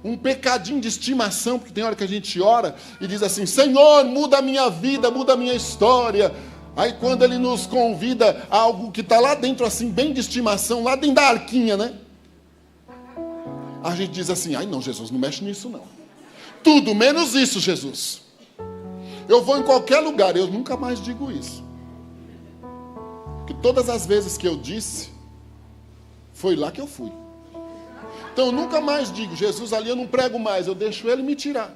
Speaker 1: um pecadinho de estimação, porque tem hora que a gente ora e diz assim: Senhor, muda a minha vida, muda a minha história. Aí quando ele nos convida a algo que está lá dentro, assim, bem de estimação, lá dentro da arquinha, né? A gente diz assim: ai não, Jesus, não mexe nisso não. Tudo menos isso, Jesus. Eu vou em qualquer lugar, eu nunca mais digo isso. Porque todas as vezes que eu disse, foi lá que eu fui. Então eu nunca mais digo: Jesus, ali eu não prego mais, eu deixo ele me tirar.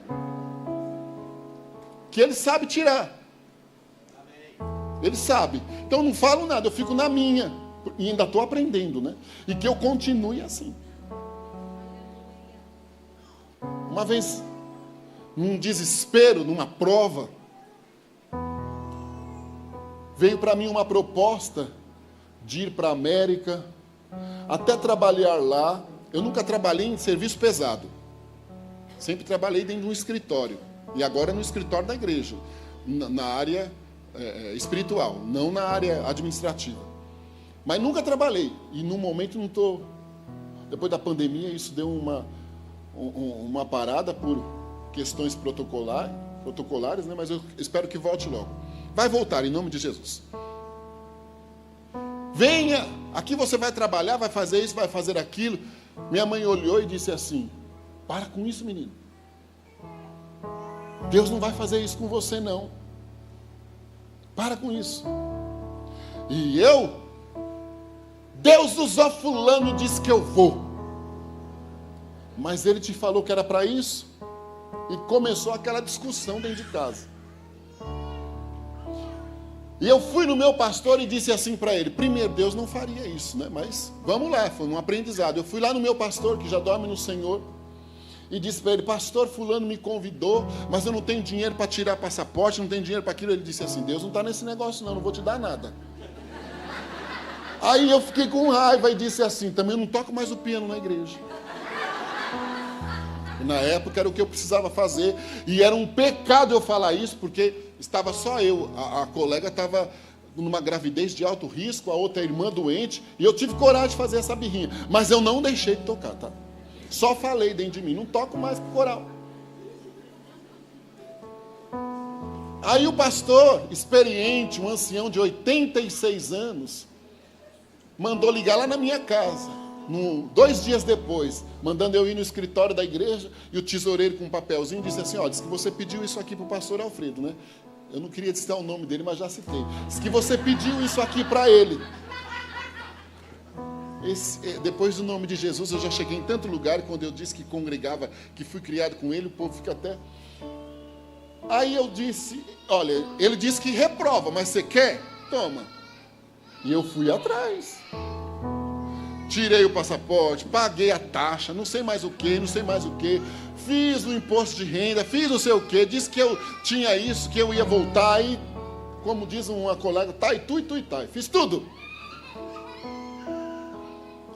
Speaker 1: que Ele sabe tirar. Ele sabe. Então eu não falo nada, eu fico na minha. E ainda estou aprendendo, né? E que eu continue assim. Uma vez, num desespero, numa prova, veio para mim uma proposta de ir para a América, até trabalhar lá. Eu nunca trabalhei em serviço pesado. Sempre trabalhei dentro de um escritório. E agora no escritório da igreja, na área espiritual, não na área administrativa. Mas nunca trabalhei. E no momento não estou... Depois da pandemia, isso deu uma parada por questões protocolares, né? Mas eu espero que volte logo. Vai voltar, em nome de Jesus. Venha, aqui você vai trabalhar, vai fazer isso, vai fazer aquilo. Minha mãe olhou e disse assim: para com isso, menino. Deus não vai fazer isso com você, não. Para com isso. E eu, Deus usou fulano e disse que eu vou. Mas ele te falou que era para isso? E começou aquela discussão dentro de casa. E eu fui no meu pastor e disse assim para ele: primeiro, Deus não faria isso, né? Mas vamos lá, foi um aprendizado. Eu fui lá no meu pastor, que já dorme no Senhor, e disse para ele: pastor, fulano me convidou, mas eu não tenho dinheiro para tirar passaporte, não tenho dinheiro para aquilo. Ele disse assim: Deus não está nesse negócio não vou te dar nada. Aí eu fiquei com raiva e disse assim: também eu não toco mais o piano na igreja. E na época era o que eu precisava fazer, e era um pecado eu falar isso, porque estava só eu, a colega estava numa gravidez de alto risco, a outra irmã doente, e eu tive coragem de fazer essa birrinha, mas eu não deixei de tocar, tá? Só falei dentro de mim, não toco mais pro coral. Aí o pastor, experiente, um ancião de 86 anos, mandou ligar lá na minha casa, 2 dias depois, mandando eu ir no escritório da igreja, e o tesoureiro com um papelzinho disse assim: ó, disse que você pediu isso aqui para o pastor Alfredo, né? Eu não queria citar o nome dele, mas já citei. Disse que você pediu isso aqui para ele. Depois do nome de Jesus, eu já cheguei em tanto lugar, quando eu disse que congregava, que fui criado com ele, o povo fica até... Aí eu disse: olha, ele disse que reprova, mas você quer? Toma. E eu fui atrás. Tirei o passaporte, paguei a taxa, não sei mais o que, fiz o imposto de renda, fiz não sei o que, disse que eu tinha isso, que eu ia voltar, e, como diz uma colega, fiz tudo.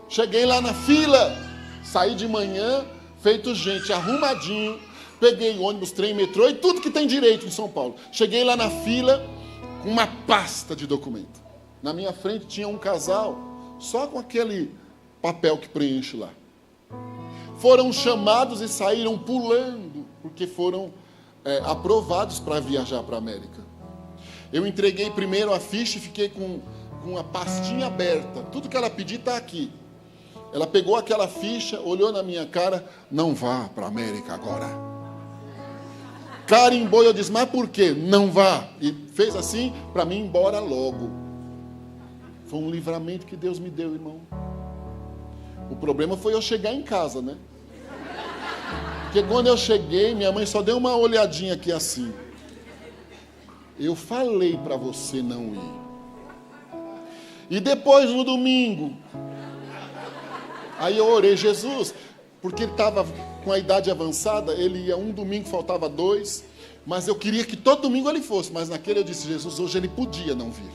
Speaker 1: Cheguei lá na fila, saí de manhã, feito gente, arrumadinho, peguei ônibus, trem, metrô e tudo que tem direito em São Paulo. Cheguei lá na fila com uma pasta de documento. Na minha frente tinha um casal, só com aquele papel que preenche lá. Foram chamados e saíram pulando, porque foram aprovados para viajar para a América. Eu entreguei primeiro a ficha e fiquei com a pastinha aberta. Tudo que ela pediu está aqui. Ela pegou aquela ficha, olhou na minha cara: não vá para a América agora. Carimbou, eu disse: mas por quê? Não vá. E fez assim para mim ir embora logo. Foi um livramento que Deus me deu, irmão. O problema foi eu chegar em casa, né? Porque quando eu cheguei, minha mãe só deu uma olhadinha aqui assim. Eu falei para você não ir. E depois, no domingo, aí eu orei: Jesus, porque ele estava com a idade avançada, ele ia um domingo, faltava 2, mas eu queria que todo domingo ele fosse, mas naquele eu disse: Jesus, hoje ele podia não vir.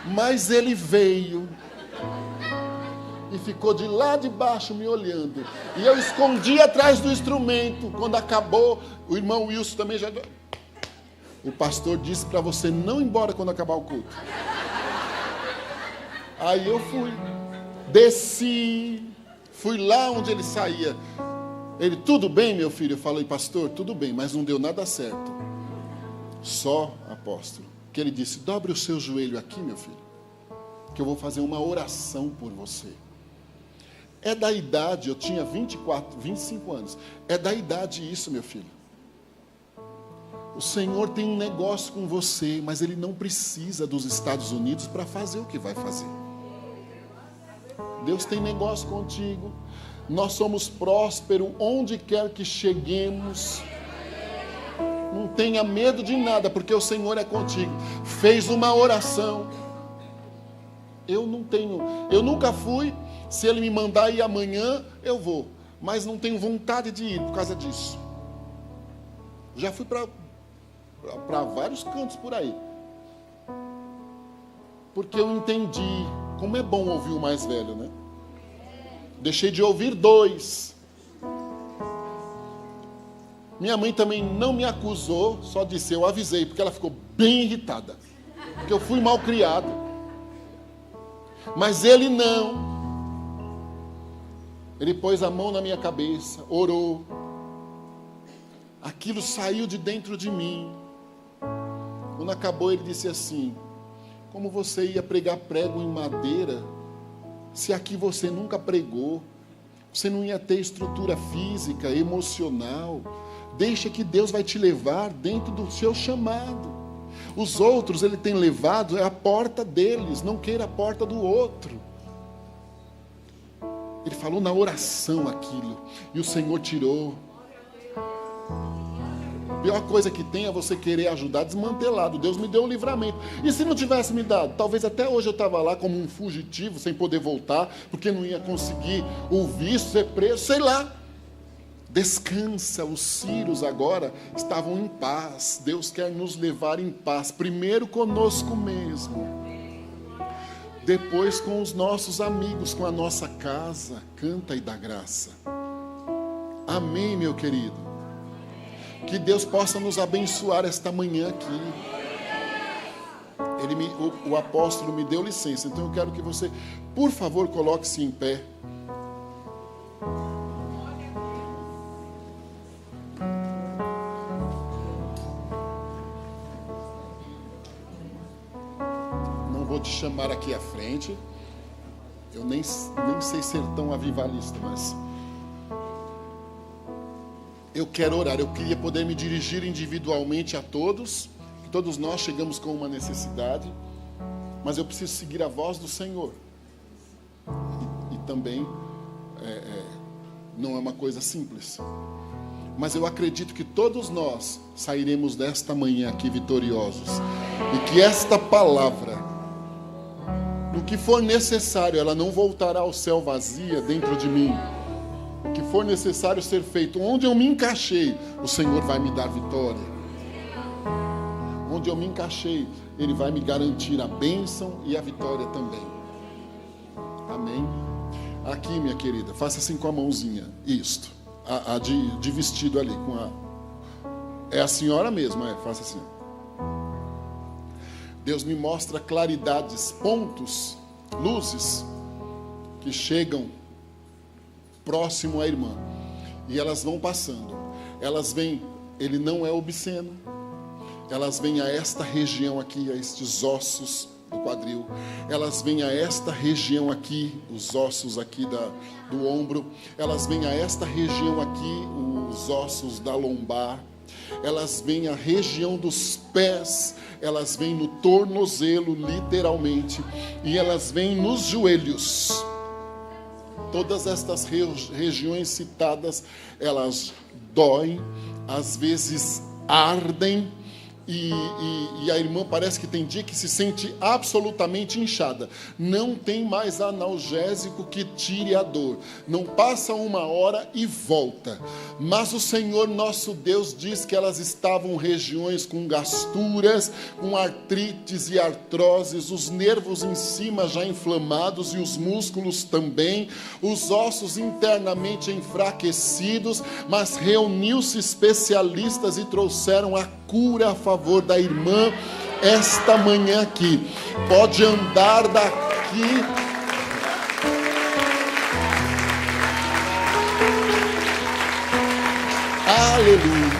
Speaker 1: Mas ele veio e ficou de lá de baixo me olhando, e eu escondi atrás do instrumento. Quando acabou, o irmão Wilson também já... O pastor disse para você não ir embora quando acabar o culto. Aí eu fui, desci, fui lá onde ele saía. Ele: tudo bem, meu filho? Eu falei: pastor, tudo bem, mas não deu nada certo. Só, apóstolo, que ele disse: dobre o seu joelho aqui, meu filho, que eu vou fazer uma oração por você. É da idade, eu tinha 25 anos. É da idade isso, meu filho. O Senhor tem um negócio com você, mas Ele não precisa dos Estados Unidos para fazer o que vai fazer. Deus tem negócio contigo. Nós somos prósperos onde quer que cheguemos. Não tenha medo de nada, porque o Senhor é contigo. Fez uma oração. Eu nunca fui. Se Ele me mandar ir amanhã, eu vou. Mas não tenho vontade de ir por causa disso. Já fui para vários cantos por aí. Porque eu entendi como é bom ouvir o mais velho, né? Deixei de ouvir 2. Minha mãe também não me acusou, só disse, eu avisei, porque ela ficou bem irritada. Porque eu fui mal criado. Mas ele não. Ele pôs a mão na minha cabeça, orou. Aquilo saiu de dentro de mim. Quando acabou, ele disse assim, como você ia pregar prego em madeira, se aqui você nunca pregou, você não ia ter estrutura física, emocional. Deixa que Deus vai te levar dentro do seu chamado. Os outros Ele tem levado, é a porta deles, não queira a porta do outro. Ele falou na oração aquilo, e o Senhor tirou. A pior coisa que tem é você querer ajudar desmantelado. Deus me deu o livramento. E se não tivesse me dado? Talvez até hoje eu estava lá como um fugitivo, sem poder voltar, porque não ia conseguir o visto, ser preso, sei lá. Descansa, os círios agora estavam em paz. Deus quer nos levar em paz, primeiro conosco mesmo, depois com os nossos amigos, com a nossa casa. Canta e dá graça. Amém, meu querido. Que Deus possa nos abençoar esta manhã aqui. O apóstolo me deu licença, então eu quero que você, por favor, coloque-se em pé. Não vou te chamar aqui à frente. Eu nem sei ser tão avivalista, mas eu quero orar. Eu queria poder me dirigir individualmente a todos, que todos nós chegamos com uma necessidade, mas eu preciso seguir a voz do Senhor. E também não é uma coisa simples, mas eu acredito que todos nós sairemos desta manhã aqui vitoriosos, e que esta palavra, no que for necessário, ela não voltará ao céu vazia dentro de mim. O que for necessário ser feito, onde eu me encaixei, o Senhor vai me dar vitória. Onde eu me encaixei, Ele vai me garantir a bênção e a vitória também. Amém? Aqui, minha querida, faça assim com a mãozinha, isto, a de vestido ali, é a senhora mesmo, faça assim. Deus me mostra claridades, pontos, luzes, que chegam próximo à irmã, e elas vão passando, elas vêm, ele não é obsceno, elas vêm a esta região aqui, a estes ossos do quadril, elas vêm a esta região aqui, os ossos aqui do ombro, elas vêm a esta região aqui, os ossos da lombar, elas vêm à região dos pés, elas vêm no tornozelo, literalmente, e elas vêm nos joelhos. Todas estas regiões citadas, elas doem, às vezes ardem, e a irmã parece que tem dia que se sente absolutamente inchada. Não tem mais analgésico que tire a dor. Não passa uma hora e volta. Mas o Senhor nosso Deus diz que elas estavam em regiões com gasturas, com artrites e artroses, os nervos em cima já inflamados e os músculos também, os ossos internamente enfraquecidos, mas reuniu-se especialistas e trouxeram a cura a favor da irmã esta manhã aqui. Pode andar daqui. Aleluia.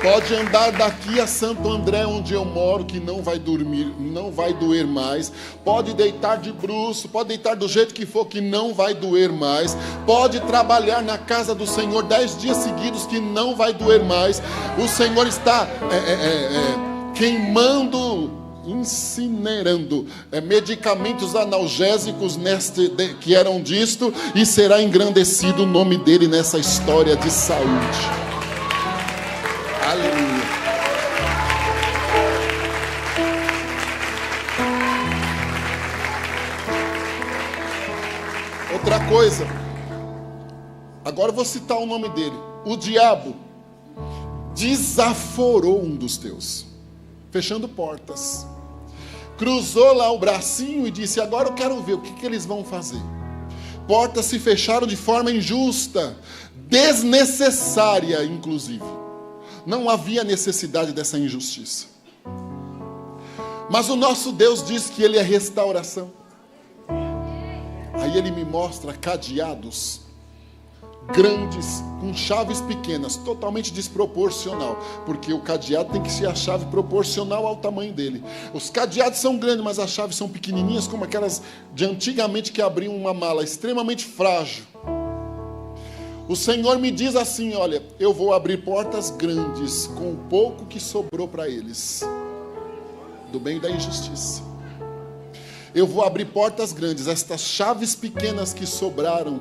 Speaker 1: Pode andar daqui a Santo André, onde eu moro, que não vai dormir, não vai doer mais. Pode deitar de bruço, pode deitar do jeito que for, que não vai doer mais. Pode trabalhar na casa do Senhor 10 dias seguidos, que não vai doer mais. O Senhor está queimando, incinerando medicamentos analgésicos que eram disto, e será engrandecido o nome dele nessa história de saúde. Aleluia. Outra coisa, agora eu vou citar o nome dele. O diabo desaforou um dos teus, fechando portas. Cruzou lá o bracinho e disse: agora eu quero ver o que eles vão fazer. Portas se fecharam de forma injusta, desnecessária, inclusive. Não havia necessidade dessa injustiça. Mas o nosso Deus diz que Ele é restauração. Aí Ele me mostra cadeados grandes, com chaves pequenas, totalmente desproporcional, porque o cadeado tem que ser a chave proporcional ao tamanho dele. Os cadeados são grandes, mas as chaves são pequenininhas, como aquelas de antigamente que abriam uma mala, extremamente frágil. O Senhor me diz assim: olha, eu vou abrir portas grandes com o pouco que sobrou para eles, do bem e da injustiça. Eu vou abrir portas grandes, estas chaves pequenas que sobraram,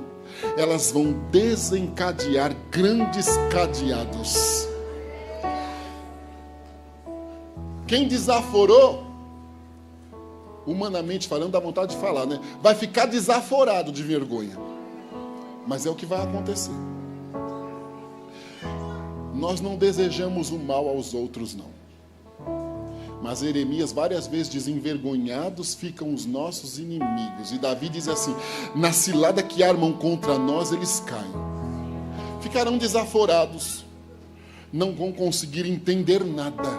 Speaker 1: elas vão desencadear grandes cadeados. Quem desaforou, humanamente falando, dá vontade de falar, né? Vai ficar desaforado de vergonha. Mas é o que vai acontecer. Nós não desejamos o mal aos outros, não. Mas Jeremias várias vezes diz: envergonhados ficam os nossos inimigos. E Davi diz assim: na cilada que armam contra nós, eles caem. Ficarão desaforados, não vão conseguir entender nada,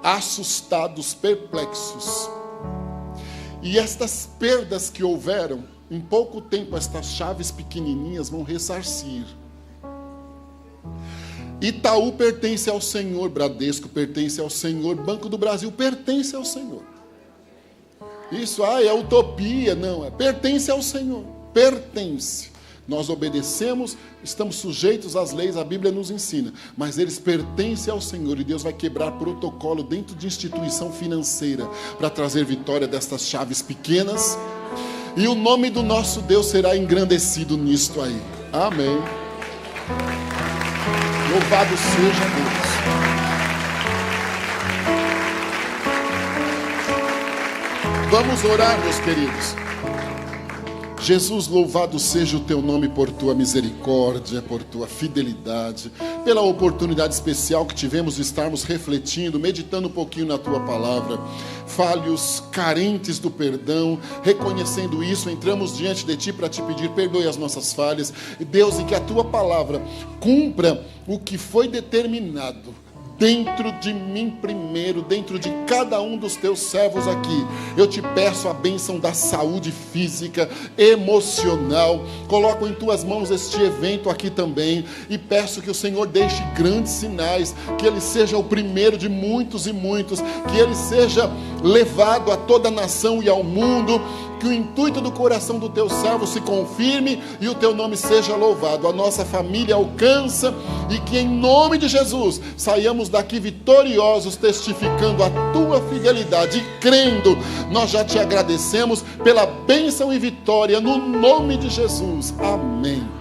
Speaker 1: assustados, perplexos. E estas perdas que houveram, em pouco tempo estas chaves pequenininhas vão ressarcir. Itaú pertence ao Senhor, Bradesco pertence ao Senhor, Banco do Brasil pertence ao Senhor. Isso, é utopia, não, pertence ao Senhor, pertence. Nós obedecemos, estamos sujeitos às leis, a Bíblia nos ensina, mas eles pertencem ao Senhor, e Deus vai quebrar protocolo dentro de instituição financeira para trazer vitória destas chaves pequenas, e o nome do nosso Deus será engrandecido nisto aí. Amém. Louvado seja Deus. Vamos orar, meus queridos. Jesus, louvado seja o teu nome por tua misericórdia, por tua fidelidade, pela oportunidade especial que tivemos de estarmos refletindo, meditando um pouquinho na tua palavra. Falhos, carentes do perdão, reconhecendo isso, entramos diante de ti para te pedir: perdoe as nossas falhas, Deus, e que a tua palavra cumpra o que foi determinado dentro de mim primeiro, dentro de cada um dos teus servos aqui. Eu te peço a bênção da saúde física, emocional. Coloco em tuas mãos este evento aqui também, e peço que o Senhor deixe grandes sinais, que ele seja o primeiro de muitos e muitos, que ele seja levado a toda a nação e ao mundo, que o intuito do coração do teu servo se confirme e o teu nome seja louvado. A nossa família alcança, e que em nome de Jesus saiamos daqui vitoriosos, testificando a tua fidelidade e crendo. Nós já te agradecemos pela bênção e vitória no nome de Jesus. Amém.